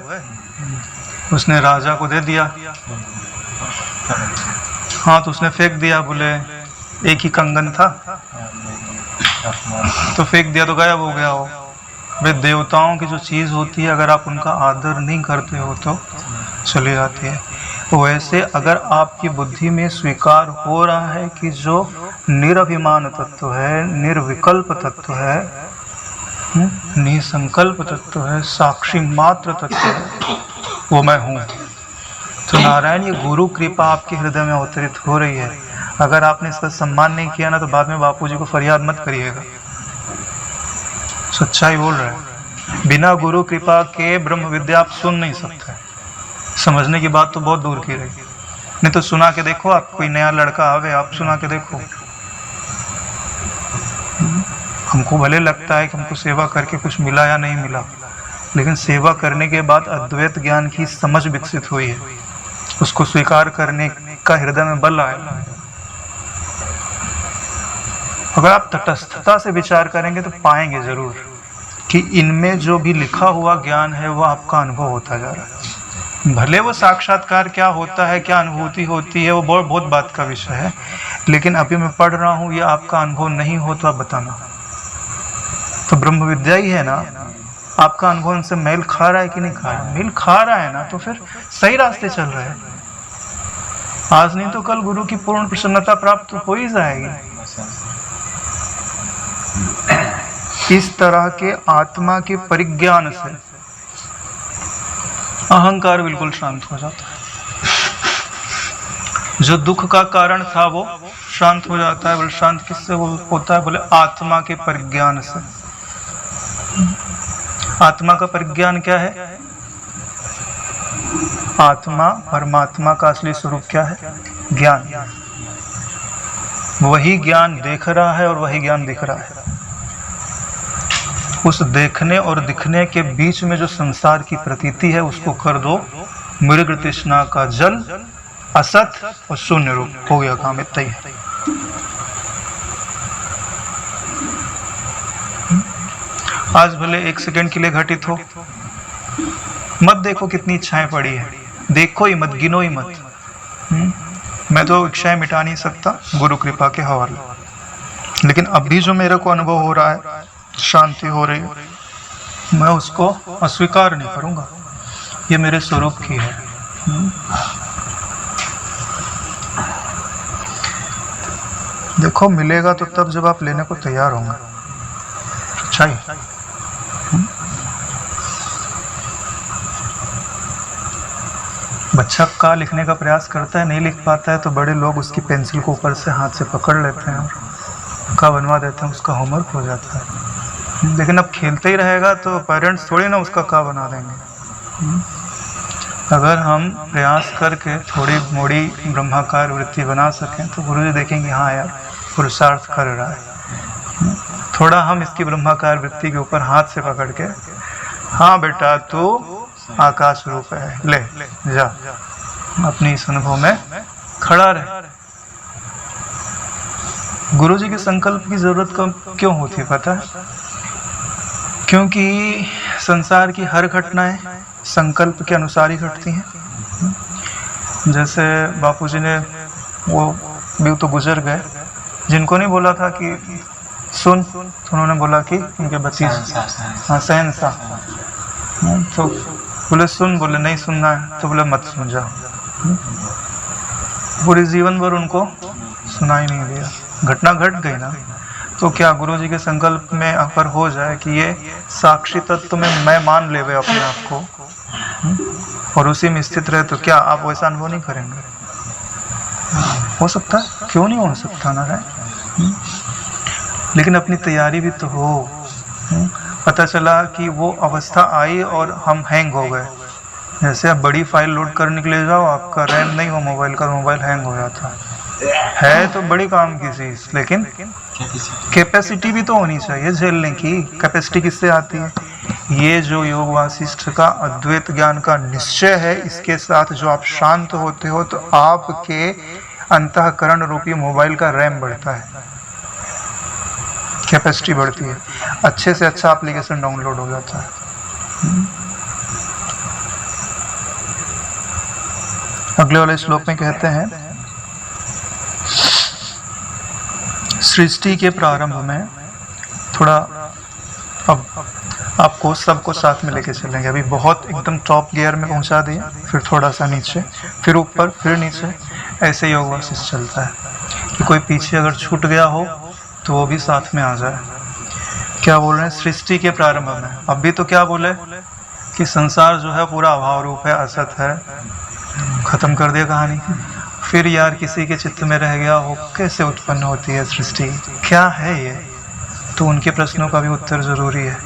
उसने राजा को दे दिया। हाँ, तो उसने फेंक दिया, बोले एक ही कंगन था तो फेंक दिया तो गायब हो गया वो। वे देवताओं की जो चीज़ होती है, अगर आप उनका आदर नहीं करते हो तो चली जाती है। वैसे अगर आपकी बुद्धि में स्वीकार हो रहा है कि जो निरभिमान तत्व है, निर्विकल्प तत्व है, निसंकल्प तत्व है, साक्षी मात्र तत्व है, वो मैं हूँ, तो नारायण ये गुरु कृपा आपके हृदय में अवतरित हो रही है। अगर आपने इसका सम्मान नहीं किया ना, तो बाद में बापू जी को फरियाद मत करिएगा। सच्चाई बोल रहे हैं, बिना गुरु कृपा के ब्रह्म विद्या आप सुन नहीं सकते। समझने की बात तो बहुत दूर की रही, नहीं तो सुना के देखो, आप कोई नया लड़का आवे, आप सुना के देखो, हमको भले लगता है कि हमको सेवा करके कुछ मिला या नहीं मिला, लेकिन सेवा करने के बाद अद्वैत ज्ञान की समझ विकसित हुई है, उसको स्वीकार करने का हृदय में बल आया। अगर आप तटस्थता से विचार करेंगे तो पाएंगे जरूर कि इनमें जो भी लिखा हुआ ज्ञान है वो आपका अनुभव होता जा रहा है। भले वो साक्षात्कार क्या होता है, क्या अनुभूति होती है, वो बहुत बात का विषय है, लेकिन अभी मैं पढ़ रहा हूँ, ये आपका अनुभव नहीं हो तो आप बताना। तो ब्रह्म विद्या ही है ना, आपका अनुभव इनसे मेल खा रहा है कि नहीं खा रहा है? मेल खा रहा है ना, तो फिर सही रास्ते चल रहे हैं। आज नहीं तो कल गुरु की पूर्ण प्रसन्नता प्राप्त हो ही जाएगी। इस तरह के आत्मा के परिज्ञान से अहंकार बिल्कुल शांत हो जाता है। जो दुख का कारण था वो शांत हो जाता है। बोले शांत किससे होता है? बोले आत्मा के परिज्ञान से। आत्मा का परिज्ञान क्या है? आत्मा परमात्मा का असली स्वरूप क्या है? ज्ञान। वही ज्ञान देख रहा है और वही ज्ञान दिख रहा है। उस देखने और दिखने के बीच में जो संसार की प्रतीति है उसको कर दो मृग तृष्णा का जल, असत और शून्य रूप, हो गया काम। इतना ही है। आज भले 1 सेकंड के लिए घटित हो, मत देखो कितनी इच्छाएं पड़ी है, देखो ही मत, गिनो ही मत। मैं तो इच्छाएं मिटा नहीं सकता, गुरु कृपा के हवाले। लेकिन अभी जो मेरे को अनुभव हो रहा है, शांति हो रही है, मैं उसको अस्वीकार नहीं करूंगा। ये मेरे स्वरूप की है। देखो मिलेगा तो तब जब आप लेने को तैयार होंगे। अच्छा ही। बच्चा का लिखने का प्रयास करता है, नहीं लिख पाता है तो बड़े लोग उसकी पेंसिल को ऊपर से हाथ से पकड़ लेते हैं और का बनवा देते हैं, उसका होमवर्क हो जाता है। लेकिन अब खेलते ही रहेगा तो पेरेंट्स थोड़ी ना उसका का बना देंगे। अगर हम प्रयास करके थोड़ी मोड़ी ब्रह्माकार वृत्ति बना सकें तो गुरुजी देखेंगे हाँ यार पुरुषार्थ कर रहा है। थोड़ा हम इसकी ब्रह्माकार वृत्ति के ऊपर हाथ से पकड़ के, हाँ बेटा तू आकाश रूप है, ले जा, अपनी इस अनुभव में खड़ा रहे। गुरुजी के संकल्प की जरूरत क्यों होती है पता है? क्योंकि संसार की हर घटनाएं संकल्प के अनुसार ही घटती हैं। जैसे बापूजी ने वो भी तो गुजर गए, जिनको नहीं बोला था कि सुन, तो उन्होंने बोला कि उनके भतीजे, हाँ शहंशाह, तो बोले सुन, बोले नहीं सुनना है, तो बोले मत सुन जाओ। पूरे जीवन भर उनको सुनाई नहीं दिया। घटना घट गई ना, तो क्या गुरुजी के संकल्प में अगर हो जाए कि ये साक्षी तत्व में मैं मान ले अपने आप को और उसी में स्थित रहे, तो क्या आप वैसा अनुभव नहीं करेंगे? हो सकता है, क्यों नहीं हो सकता ना है। लेकिन अपनी तैयारी भी तो हो। पता चला कि वो अवस्था आई और हम हैंग हो गए। जैसे आप बड़ी फाइल लोड करने के लिए जाओ, आपका रैम नहीं हो मोबाइल का, मोबाइल हैंग हो जाता है तो बड़ी काम की चीज, लेकिन कैपेसिटी भी तो होनी चाहिए झेलने की। कैपेसिटी किससे आती है? ये जो योग वासिष्ठ का अद्वैत ज्ञान का निश्चय है, इसके साथ जो आप शांत होते हो तो आपके अंतःकरण रूपी मोबाइल का रैम बढ़ता है, कैपेसिटी बढ़ती है, अच्छे से अच्छा एप्लीकेशन डाउनलोड हो जाता है। अगले वाले श्लोक में कहते हैं, सृष्टि के प्रारंभ में, थोड़ा अब आपको सबको साथ में लेके चलेंगे। अभी बहुत एकदम टॉप गियर में पहुंचा दिया, फिर थोड़ा सा नीचे, फिर ऊपर, फिर नीचे, ऐसे योग वासिष्ठ चलता है कि कोई पीछे अगर छूट गया हो तो वो भी साथ में आ जाए। क्या बोल रहे हैं? सृष्टि के प्रारंभ में। अभी तो क्या बोले कि संसार जो है पूरा अभाव रूप है, असत है, खत्म कर दिया कहानी। फिर यार किसी के चित्त में रह गया हो कैसे उत्पन्न होती है सृष्टि, क्या है ये, तो उनके प्रश्नों का भी उत्तर जरूरी है।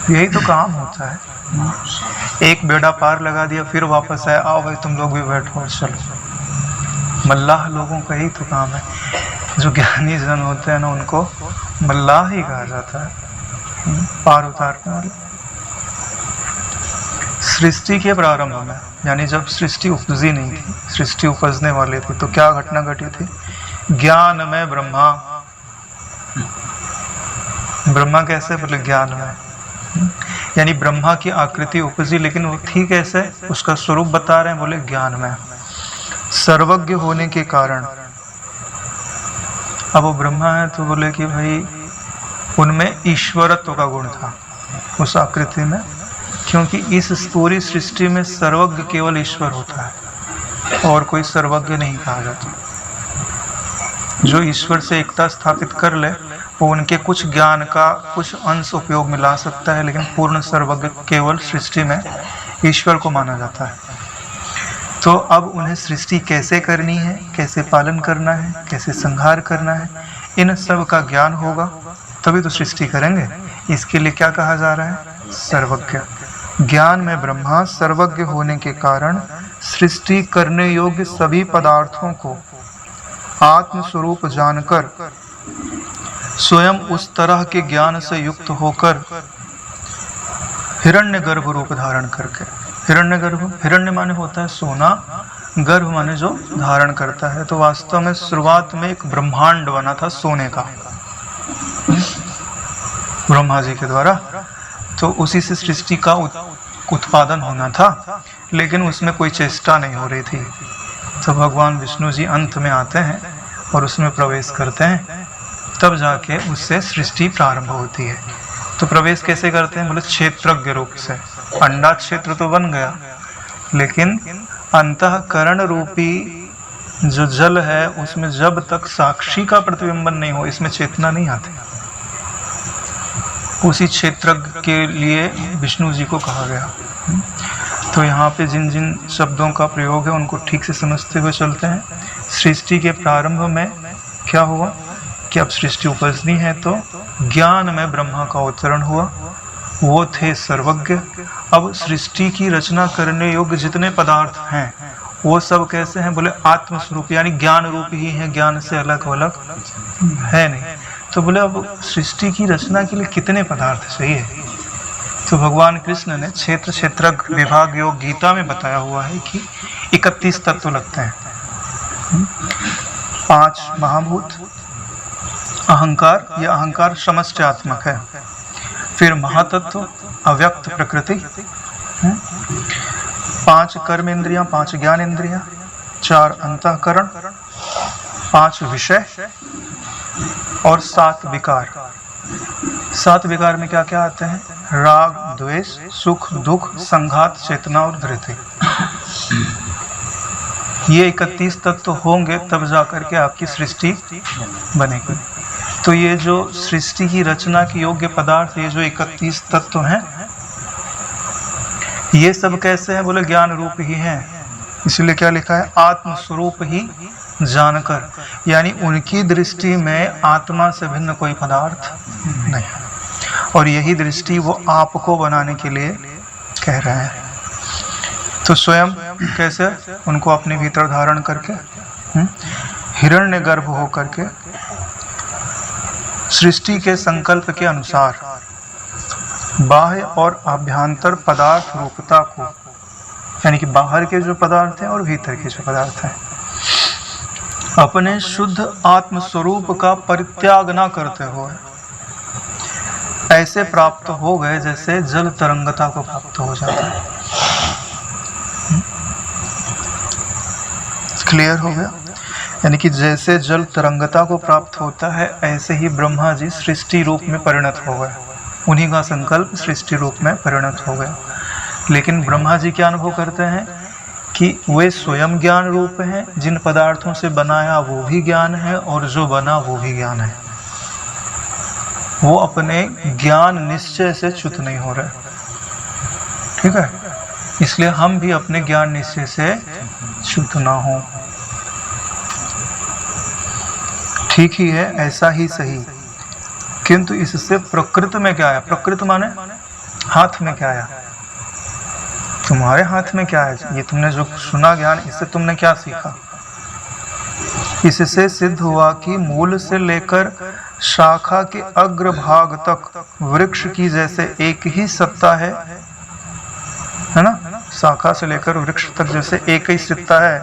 यही तो काम होता है। एक बेड़ा पार लगा दिया, फिर वापस आया, आओ भाई तुम लोग भी बैठो, चलो। मल्लाह लोगों का ही तो काम है। जो ज्ञानी जन होते हैं ना, उनको मल्लाह ही कहा जाता है, पार उतारने वाले। सृष्टि के प्रारंभ में, यानी जब सृष्टि उपजी नहीं थी, सृष्टि उपजने वाली थी, तो क्या घटना घटी थी? ज्ञान में ब्रह्मा। ब्रह्मा कैसे? बोले ज्ञान में, यानी ब्रह्मा की आकृति उपजी, लेकिन वो थी कैसे? उसका स्वरूप बता रहे हैं, बोले ज्ञान में, सर्वज्ञ होने के कारण। अब वो ब्रह्मा है तो बोले कि भाई उनमें ईश्वरत्व का गुण था उस आकृति में, क्योंकि इस पूरी सृष्टि में सर्वज्ञ केवल ईश्वर होता है और कोई सर्वज्ञ नहीं कहा जाता। जो ईश्वर से एकता स्थापित कर ले वो उनके कुछ ज्ञान का कुछ अंश उपयोग में ला सकता है, लेकिन पूर्ण सर्वज्ञ केवल सृष्टि में ईश्वर को माना जाता है। तो अब उन्हें सृष्टि कैसे करनी है, कैसे पालन करना है, कैसे संहार करना है, इन सब का ज्ञान होगा तभी तो सृष्टि करेंगे। इसके लिए क्या कहा जा रहा है? सर्वज्ञ। ज्ञान में ब्रह्मा सर्वज्ञ होने के कारण सृष्टि करने योग्य सभी पदार्थों को आत्म स्वरूप जानकर स्वयं उस तरह के ज्ञान से युक्त होकर हिरण्यगर्भ रूप धारण करके, हिरण्यगर्भ, हिरण्य माने होता है सोना, गर्भ माने जो धारण करता है, तो वास्तव में शुरुआत में एक ब्रह्मांड बना था सोने का ब्रह्मा जी के द्वारा, तो उसी से सृष्टि का उत्पादन होना था, लेकिन उसमें कोई चेष्टा नहीं हो रही थी। तो भगवान विष्णु जी अंत में आते हैं और उसमें प्रवेश करते हैं, तब जाके उससे सृष्टि प्रारंभ होती है। तो प्रवेश कैसे करते हैं? बोले क्षेत्रज्ञ रूप से। अंडा क्षेत्र तो बन गया, लेकिन अंतःकरण रूपी जो जल है उसमें जब तक साक्षी का प्रतिबिंबन नहीं हो, इसमें चेतना नहीं आती। उसी क्षेत्रज्ञ के लिए विष्णु जी को कहा गया। तो यहाँ पे जिन जिन शब्दों का प्रयोग है उनको ठीक से समझते हुए चलते हैं। सृष्टि के प्रारंभ में क्या हुआ कि अब सृष्टि उपजनी है, तो ज्ञान में ब्रह्मा का अवतरण हुआ, वो थे सर्वज्ञ। अब सृष्टि की रचना करने योग्य जितने पदार्थ हैं वो सब कैसे हैं? बोले आत्मस्वरूप, यानी ज्ञान रूप ही है, ज्ञान से अलग अलग है नहीं। तो बोले अब सृष्टि की रचना के लिए कितने पदार्थ चाहिए? तो भगवान कृष्ण ने क्षेत्र क्षेत्रज्ञ विभाग योग गीता में बताया हुआ है कि 31 तत्व लगते हैं। 5 महाभूत, अहंकार, यह अहंकार समष्टियात्मक है, फिर महातत्व, अव्यक्त प्रकृति, 5 कर्म इंद्रियां, 5 ज्ञान इंद्रियां, 4 अंतःकरण, 5 विषय और 7 विकार। 7 विकार में क्या क्या आते हैं? राग, द्वेष, सुख, दुख, संघात, चेतना और धृति। ये 31 तत्व होंगे तब जाकर के आपकी सृष्टि बनेगी। तो ये जो सृष्टि की रचना के योग्य पदार्थ, ये जो 31 तत्व हैं, ये सब कैसे हैं? बोले ज्ञान रूप ही हैं। इसलिए क्या लिखा है? आत्म स्वरूप ही जानकर, यानी उनकी दृष्टि में आत्मा से भिन्न कोई पदार्थ नहीं, और यही दृष्टि वो आपको बनाने के लिए कह रहे हैं। तो स्वयं कैसे उनको अपने भीतर धारण करके हिरण्यगर्भ हो करके सृष्टि के संकल्प के अनुसार बाह्य और आभ्यंतर पदार्थ रूपता को, यानी कि बाहर के जो पदार्थ हैं और भीतर के जो पदार्थ हैं, अपने शुद्ध आत्म स्वरूप का परित्याग न करते हुए ऐसे प्राप्त हो गए जैसे जल तरंगता को प्राप्त हो जाता है। क्लियर हो गया? यानी कि जैसे जल तरंगता को प्राप्त होता है, ऐसे ही ब्रह्मा जी सृष्टि रूप में परिणत हो गए। उन्हीं का संकल्प सृष्टि रूप में परिणत हो गया। लेकिन ब्रह्मा जी क्या अनुभव करते हैं कि वे स्वयं ज्ञान रूप हैं, जिन पदार्थों से बनाया वो भी ज्ञान है और जो बना वो भी ज्ञान है। वो अपने ज्ञान निश्चय से च्युत नहीं हो रहे। ठीक है? इसलिए हम भी अपने ज्ञान निश्चय से च्युत ना हो। ठीक ही है, ऐसा ही सही, किंतु इससे प्रकृति में क्या आया? प्रकृति माने हाथ में क्या आया? तुम्हारे हाथ में क्या है? ये तुमने जो सुना ज्ञान, इससे तुमने क्या सीखा? इससे सिद्ध हुआ कि मूल से लेकर शाखा के अग्रभाग तक वृक्ष की जैसे एक ही सत्ता है ना, शाखा से लेकर वृक्ष तक जैसे एक ही सत्ता है।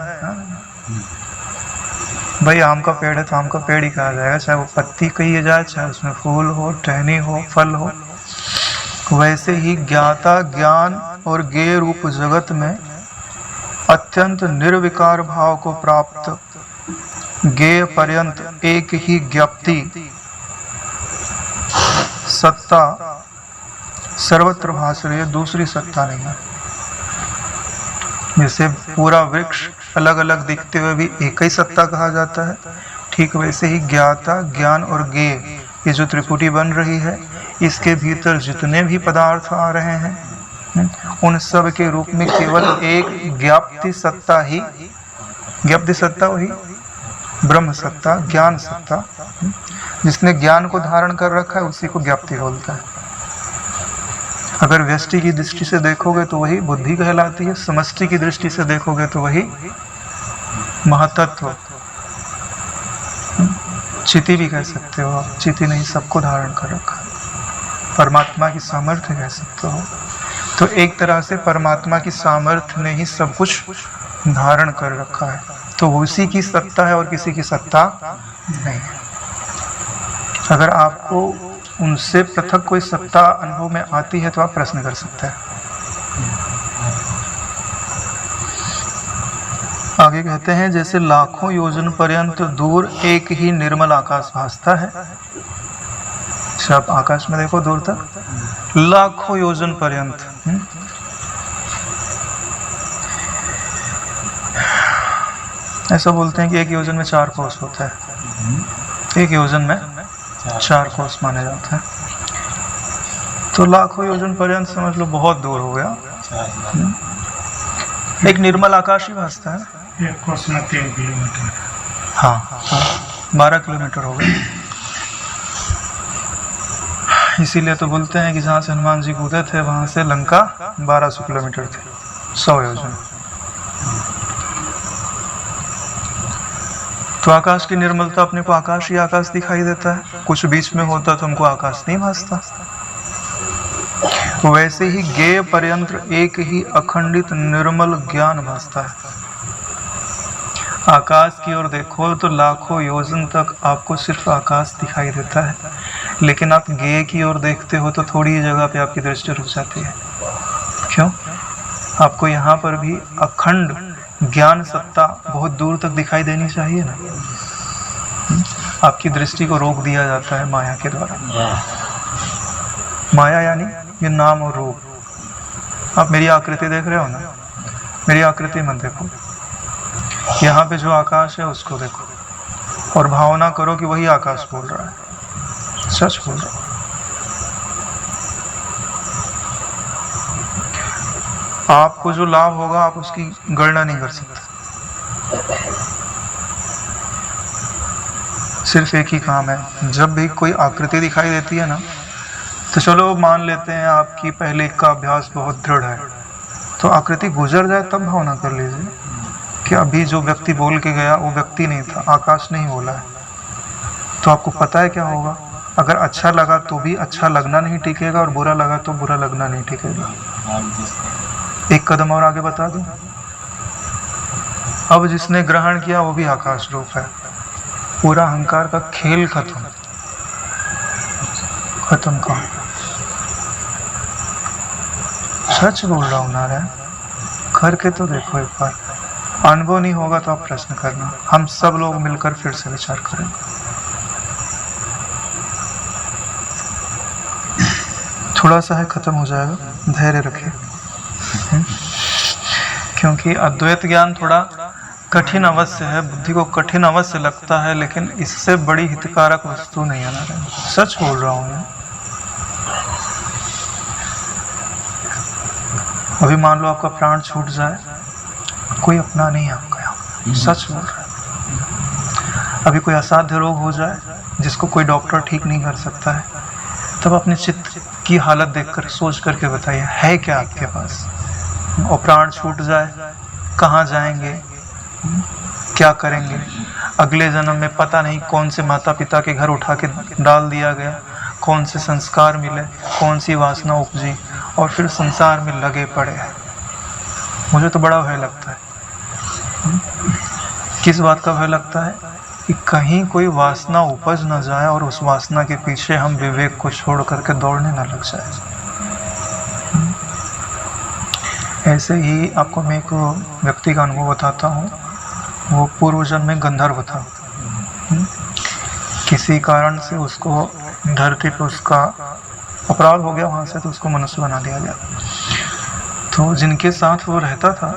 भाई आम का पेड़ है तो आम का पेड़ ही कहा जाएगा, चाहे वो पत्ती कही जाए, चाहे उसमें फूल हो, टहनी हो, फल हो। वैसे ही ज्ञाता ज्ञान और ज्ञेय रूप जगत में अत्यंत निर्विकार भाव को प्राप्त ज्ञेय पर्यंत एक ही ज्ञप्ति सत्ता सर्वत्र भास रही है, दूसरी सत्ता नहीं है। जैसे पूरा वृक्ष अलग अलग दिखते हुए भी एक ही सत्ता कहा जाता है, ठीक वैसे ही ज्ञाता ज्ञान और ज्ञेय ये जो त्रिपुटी बन रही है, इसके भीतर जितने भी पदार्थ आ रहे हैं उन सब के रूप में केवल एक ज्ञाप्ति सत्ता ही, ज्ञाप्ति सत्ता वही ब्रह्म सत्ता, ज्ञान सत्ता, जिसने ज्ञान को धारण कर रखा है उसी को ज्ञाप्ति बोलता है। अगर व्यष्टि की दृष्टि से देखोगे तो वही बुद्धि कहलाती है, समष्टि की दृष्टि से देखोगे तो वही महतत्व, चिति भी कह सकते हो आप, चिति नहीं सबको धारण कर रखा है, परमात्मा की सामर्थ्य कह सकते हो। तो एक तरह से परमात्मा की सामर्थ्य ने ही सब कुछ धारण कर रखा है, तो उसी की सत्ता है और किसी की सत्ता नहीं है। अगर आपको उनसे पृथक कोई सत्ता अनुभव में आती है तो आप प्रश्न कर सकते हैं। आगे कहते हैं जैसे लाखों योजन पर्यंत दूर एक ही निर्मल आकाश भासता है। आप आकाश में देखो दूर तक लाखों योजन पर्यंत, ऐसा बोलते हैं कि एक योजन में 4 कोस होता है, एक योजन में 4 कोस माने जाते हैं। तो लाखों योजन पर्यंत समझ लो बहुत दूर हो गया, एक निर्मल आकाश ही भासता है। एक कोस में 3 किलोमीटर। हाँ, 12 किलोमीटर हो गए। इसीलिए तो बोलते हैं कि जहाँ से हनुमान जी कूदे थे वहाँ से लंका 1200 किलोमीटर थे, 100 योजन। तो आकाश की निर्मलता अपने को आकाश ही आकाश दिखाई देता है, कुछ बीच में होता तो हमको आकाश नहीं भासता। वैसे ही ज्ञेय पर्यंत एक ही अखंडित निर्मल ज्ञान भासता है। आकाश की ओर देखो तो लाखों योजन तक आपको सिर्फ आकाश दिखाई देता है, लेकिन आप ज्ञेय की ओर देखते हो तो थोड़ी ही जगह पे आपकी दृष्टि रुक जाती है। क्यों? आपको यहाँ पर भी अखंड ज्ञान सत्ता बहुत दूर तक दिखाई देनी चाहिए ना। आपकी दृष्टि को रोक दिया जाता है माया के द्वारा। माया यानी ये नाम और रूप। आप मेरी आकृति देख रहे हो ना, मेरी आकृति मत देखो, यहाँ पे जो आकाश है उसको देखो और भावना करो कि वही आकाश बोल रहा है, सच बोल रहा है। आपको जो लाभ होगा आप उसकी गणना नहीं कर सकते। सिर्फ एक ही काम है, जब भी कोई आकृति दिखाई देती है ना, तो चलो मान लेते हैं आपकी पहले का अभ्यास बहुत दृढ़ है, तो आकृति गुजर जाए तब भावना कर लीजिए कि अभी जो व्यक्ति बोल के गया वो व्यक्ति नहीं था, आकाश नहीं बोला है। तो आपको पता है क्या होगा, अगर अच्छा लगा तो भी अच्छा लगना नहीं टिकेगा और बुरा लगा तो बुरा लगना नहीं टिकेगा। एक कदम और आगे बता दूं, अब जिसने ग्रहण किया वो भी आकाश रूप है। पूरा अहंकार का खेल खत्म का। सच बोल रहा हूं नारायण, करके तो देखो एक बार। अनुभव नहीं होगा तो आप प्रश्न करना, हम सब लोग मिलकर फिर से विचार करेंगे। थोड़ा सा है, खत्म हो जाएगा, धैर्य रखिए। क्योंकि अद्वैत ज्ञान थोड़ा कठिन अवश्य है, बुद्धि को कठिन अवश्य लगता है, लेकिन इससे बड़ी हितकारक वस्तु नहीं है नारायण, सच बोल रहा हूँ मैं। अभी मान लो आपका प्राण छूट जाए, कोई अपना नहीं है आपका यहाँ, सच बोल रहा है। अभी कोई असाध्य रोग हो जाए जिसको कोई डॉक्टर ठीक नहीं कर सकता है, तब अपने चित्त की हालत देखकर सोच करके बताइए है क्या आपके पास। और प्राण छूट जाए, कहाँ जाएंगे, क्या करेंगे। अगले जन्म में पता नहीं कौन से माता पिता के घर उठा के डाल दिया गया, कौन से संस्कार मिले, कौन सी वासना उपजी, और फिर संसार में लगे पड़े हैं। मुझे तो बड़ा भय लगता है। किस बात का भय लगता है? कि कहीं कोई वासना उपज न जाए और उस वासना के पीछे हम विवेक को छोड़ करके दौड़ने न लग जाए। ऐसे ही आपको मैं एक व्यक्ति का अनुभव बताता हूँ। वो पूर्व जन्म में गंधर्व था। किसी कारण से उसको धरती पर उसका अपराध हो गया, वहाँ से तो उसको मनुष्य बना दिया गया। तो जिनके साथ वो रहता था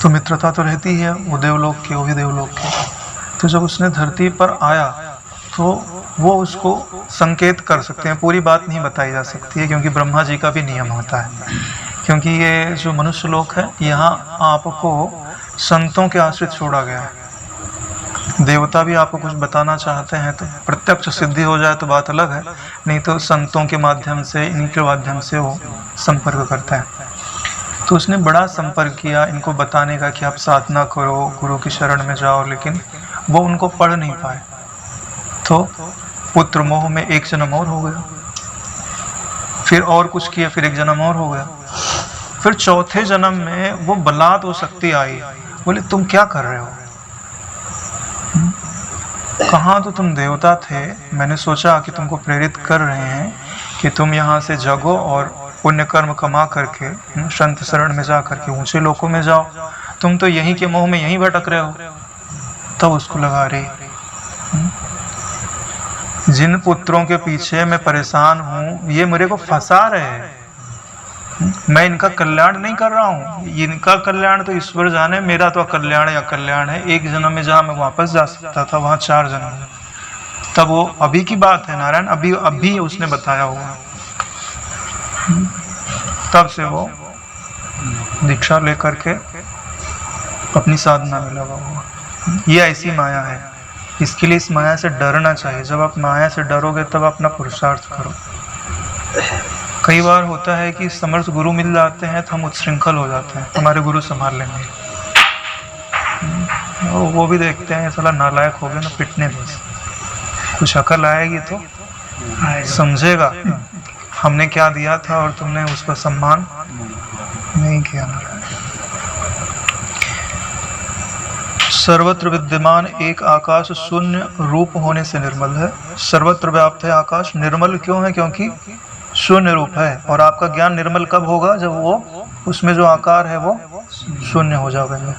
तो मित्रता तो रहती है, वो देवलोक के, वो भी देवलोक के। तो जब उसने धरती पर आया तो वो उसको संकेत कर सकते हैं, पूरी बात नहीं बताई जा सकती है, क्योंकि ब्रह्मा जी का भी नियम होता है। क्योंकि ये जो मनुष्य लोक है, यहाँ आपको संतों के आश्रित छोड़ा गया है। देवता भी आपको कुछ बताना चाहते हैं तो प्रत्यक्ष सिद्धि हो जाए तो बात अलग है, नहीं तो संतों के माध्यम से, इनके माध्यम से वो संपर्क करता है। तो उसने बड़ा संपर्क किया इनको बताने का कि आप साधना करो, गुरु की शरण में जाओ, लेकिन वो उनको पढ़ नहीं पाए। तो पुत्र मोह में एक जन्म और हो गया, फिर और कुछ किया, फिर एक जन्म और हो गया। फिर चौथे जन्म में वो बलात् वो शक्ति आई, बोले तुम क्या कर रहे हो? कहाँ तो तुम देवता थे, मैंने सोचा कि तुमको प्रेरित कर रहे हैं कि तुम यहाँ से जगो और पुण्य कर्म कमा करके संत शरण में जा करके ऊंचे लोकों में जाओ, तुम तो यहीं के मोह में यहीं भटक रहे हो। तब उसको लगा, रे जिन पुत्रों के पीछे मैं परेशान हूँ ये मेरे को फंसा रहे हैं, मैं इनका कल्याण नहीं कर रहा हूँ। इनका कल्याण तो ईश्वर जाने, मेरा तो अकल्याण या कल्याण है। एक जन्म में जहाँ मैं वापस जा सकता था, वहाँ 4 जन्म। तब वो अभी की बात है नारायण, अभी उसने बताया हुआ। तब से वो दीक्षा लेकर के अपनी साधना में लगा हुआ। ये ऐसी माया है, इसके लिए इस माया से डरना चाहिए। जब आप माया से डरोगे तब अपना पुरुषार्थ करो। कई बार होता है कि समर्थ गुरु मिल जाते हैं तो हम उत्श्रृंखल हो जाते हैं, हमारे गुरु संभाल लेंगे। वो भी देखते हैं साला नालायक हो गया ना, पिटने बस। कुछ अकल आएगी तो समझेगा हमने क्या दिया था और तुमने उसका सम्मान नहीं किया। सर्वत्र विद्यमान एक आकाश शून्य रूप होने से निर्मल है। सर्वत्र व्याप्त है आकाश। निर्मल क्यों है? क्योंकि शून्य रूप है। और आपका ज्ञान निर्मल कब होगा? जब वो उसमें जो आकार है वो शून्य हो जाएगा।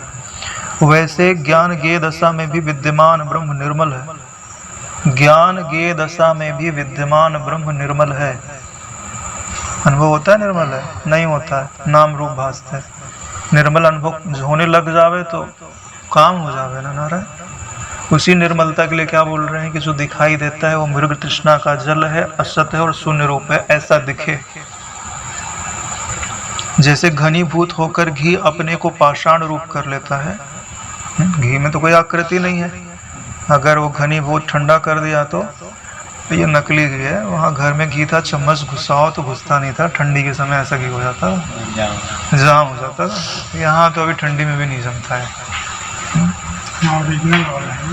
वैसे ज्ञान ज्ञेय दशा में भी विद्यमान ब्रह्म निर्मल है। ज्ञान ज्ञेय दशा में भी विद्यमान ब्रह्म निर्मल है। अनुभव होता है निर्मल है? नहीं होता है, नाम रूप भासते है। निर्मल अनुभव होने लग जावे तो काम हो जावे ना नारायण। उसी निर्मलता के लिए क्या बोल रहे हैं कि जो दिखाई देता है वो मृग तृष्णा का जल है, असत है और शून्य रूप है, ऐसा दिखे। जैसे घनीभूत होकर घी अपने को पाषाण रूप कर लेता है। घी में तो कोई आकृति नहीं है, अगर वो घनीभूत ठंडा कर दिया तो ये नकली घी है। वहाँ घर में घी था, चम्मच घुसाओ तो घुसता नहीं था, ठंडी के समय ऐसा घी हो जाता, जाम हो जाता था। यहाँ तो अभी ठंडी में भी नहीं जमता है।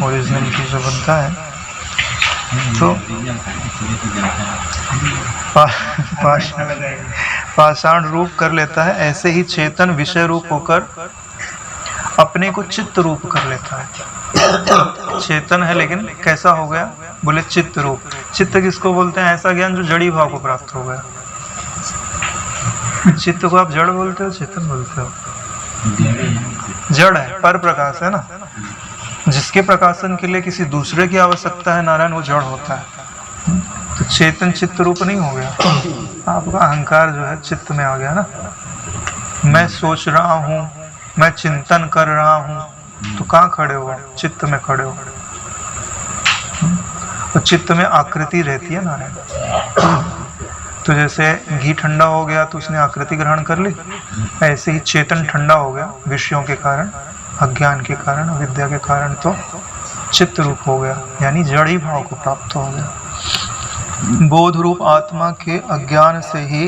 ओरिजिनल घी जो बनता है तो पाषाण रूप कर लेता है। ऐसे ही चेतन विषय रूप होकर अपने को चित्त रूप कर लेता है। चेतन है लेकिन कैसा हो गया? बोले चित्त रूप। चित्त किसको बोलते हैं? ऐसा ज्ञान जो जड़ी भाव को प्राप्त हो गया। चित्त को आप जड़ बोलते हो, चेतन बोलते हो? जड़ है, पर प्रकाश है ना। जिसके प्रकाशन के लिए किसी दूसरे की आवश्यकता है नारायण, वो जड़ होता है। तो चेतन चित्त रूप नहीं हो गया। आपका अहंकार जो है चित्त में आ गया ना। मैं सोच रहा हूँ, मैं चिंतन कर रहा हूँ, तो कहाँ खड़े हो? चित्त में खड़े हो। तो चित्त में आकृति रहती है नारायण। तो जैसे घी ठंडा हो गया तो उसने आकृति ग्रहण कर ली, ऐसे ही चेतन ठंडा हो गया विषयों के कारण, अज्ञान के कारण, अविद्या के कारण, तो चित्त रूप हो गया, यानी जड़ी भाव को प्राप्त हो गया। बोध रूप आत्मा के अज्ञान से ही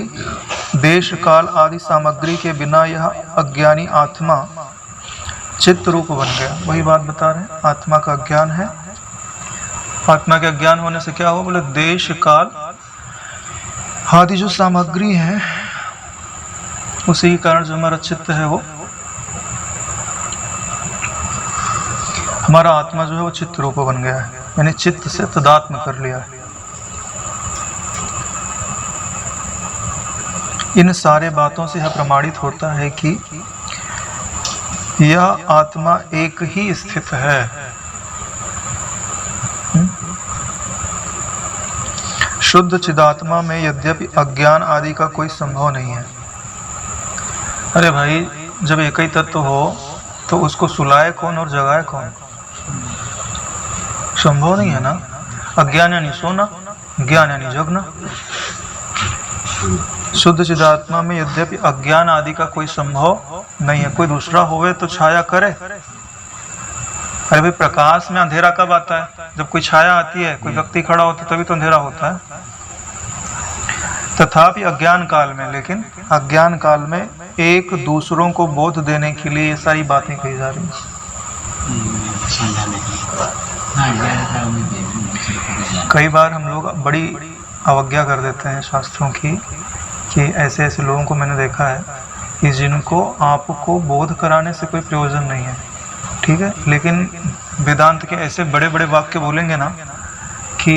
देश काल आदि सामग्री के बिना यह अज्ञानी आत्मा चित्त रूप बन गया। वही बात बता रहे हैं, आत्मा का अज्ञान है। आत्मा के अज्ञान होने से क्या हो, बोले देश काल आदि जो सामग्री है उसी के कारण जो हमारा चित्त है वो, हमारा आत्मा जो है वो चित्त रूप बन गया है, यानी चित्त से तदात्म कर लिया है। इन सारे बातों से यह प्रमाणित होता है कि यह आत्मा एक ही स्थित है। शुद्ध चिदात्मा में यद्यपि अज्ञान आदि का कोई संभव नहीं है। अरे भाई, जब एक ही तत्व हो तो उसको सुलाए कौन और जगाए कौन? संभव नहीं है ना। अज्ञान यानी सोना, ज्ञान यानी जगना। शुद्ध चिदात्मा में यद्यपि अज्ञान आदि का कोई संभव नहीं है। कोई दूसरा होवे तो छाया करे। अरे भाई, प्रकाश में अंधेरा कब आता है? जब कोई छाया आती है, कोई व्यक्ति खड़ा होता है, तभी तो अंधेरा होता है। तथापि अज्ञान काल में, लेकिन अज्ञान काल में एक दूसरों को बोध देने के लिए ये सारी बातें कही जा रही हैं। कई बार हम लोग बड़ी अवज्ञा कर देते हैं शास्त्रों की, कि ऐसे ऐसे लोगों को मैंने देखा है कि जिनको आपको बोध कराने से कोई प्रयोजन नहीं है, ठीक है, लेकिन वेदांत के ऐसे बड़े बड़े वाक्य बोलेंगे ना कि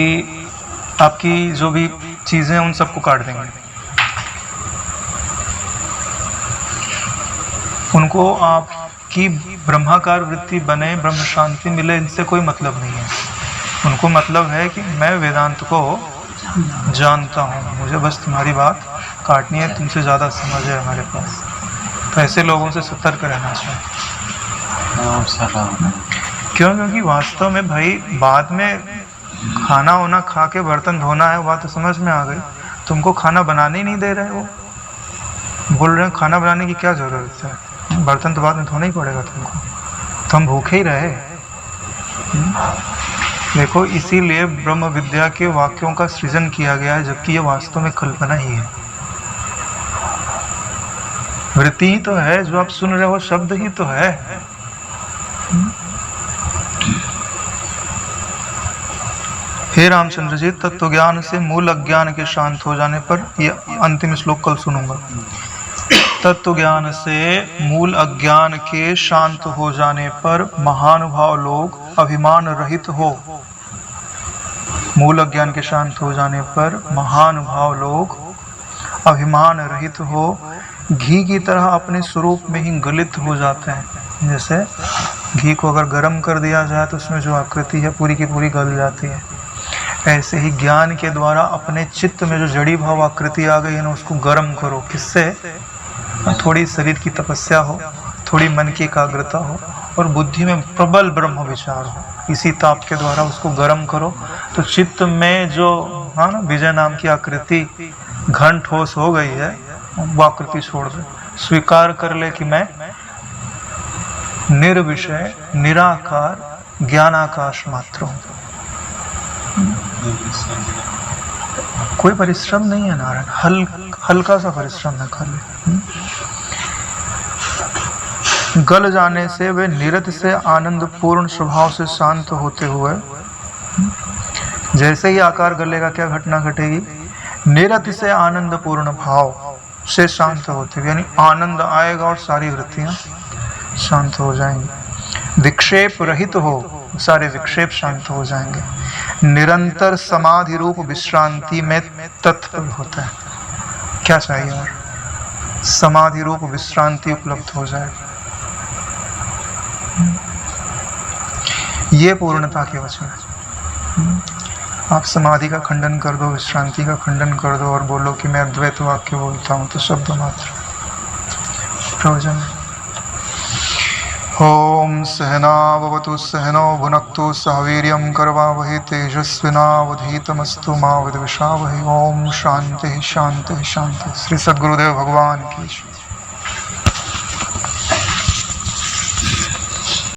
आपकी जो भी चीज़ें उन सबको काट देंगे। उनको आपकी ब्रह्माकार वृत्ति बने, ब्रह्म शांति मिले, इनसे कोई मतलब नहीं है। उनको मतलब है कि मैं वेदांत को जानता हूँ, मुझे बस तुम्हारी बात काटनी है, तुमसे ज़्यादा समझ है हमारे पास। तो ऐसे लोगों से सतर्क रहना चाहिए। क्यों? क्योंकि वास्तव में भाई बाद में खाना वाना खा के बर्तन धोना है, बात तो समझ में आ गई। तुमको खाना बनाने ही नहीं दे रहे, वो बोल रहे हैं खाना बनाने की क्या ज़रूरत है, बर्तन तो बाद में धोना ही पड़ेगा तुमको, तो हम भूखे ही रहे। देखो, इसीलिए ब्रह्म विद्या के वाक्यों का सृजन किया गया है, जबकि ये वास्तव में कल्पना ही है। वृत्ति ही तो है, जो आप सुन रहे हो शब्द ही तो है। हे रामचंद्र जी, तत्व ज्ञान से मूल अज्ञान के शांत हो जाने पर, यह अंतिम श्लोक कल सुनूंगा। तत्व ज्ञान से मूल अज्ञान के शांत हो जाने पर महानुभाव लोग अभिमान रहित हो। मूल अज्ञान के शांत हो जाने पर महानुभाव लोग अभिमान रहित हो, घी की तरह अपने स्वरूप में ही गलित हो जाते हैं। जैसे घी को अगर गर्म कर दिया जाए तो उसमें जो आकृति है पूरी की पूरी गल जाती है। ऐसे ही ज्ञान के द्वारा अपने चित्त में जो जड़ी भाव आकृति आ गई है ना, उसको गर्म करो। किससे? थोड़ी शरीर की तपस्या हो, थोड़ी मन की एकाग्रता हो और बुद्धि में प्रबल ब्रह्म विचार हो। इसी ताप के द्वारा उसको गर्म करो तो चित्त में जो हाँ ना विजय नाम की आकृति घन ठोस हो गई है, वो आकृति छोड़ दे, स्वीकार कर ले कि मैं निर्विषय निराकार ज्ञानाकाश मात्र हूँ। कोई परिश्रम नहीं है नारायण, हल्का सा परिश्रम है खाली। गल जाने से वे निरत से आनंद पूर्ण स्वभाव से शांत होते हुए, जैसे ही आकार गलेगा क्या घटना घटेगी? निरत से आनंद पूर्ण भाव से शांत होते हुए, यानी आनंद आएगा और सारी वृत्तियां शांत हो जाएंगी। विक्षेप रहित हो, सारे विक्षेप शांत हो जाएंगे। निरंतर समाधि रूप विश्रांति में तत्पर होता है। क्या चाहिए और? समाधि रूप विश्रांति उपलब्ध हो जाए। ये पूर्णता के वचन है। आप समाधि का खंडन कर दो, विश्रांति का खंडन कर दो और बोलो कि मैं अद्वैत वाक्य बोलता हूँ, तो शब्द मात्र प्रयोजन। ओम सहनावतु सहनौ भुनक्तु सह वीर्यं करवावहै तेजस्विनावधीतमस्तु मा विद्विषावहै। ओम शांति शांति शांति। श्री सद्गुरुदेव भगवान की।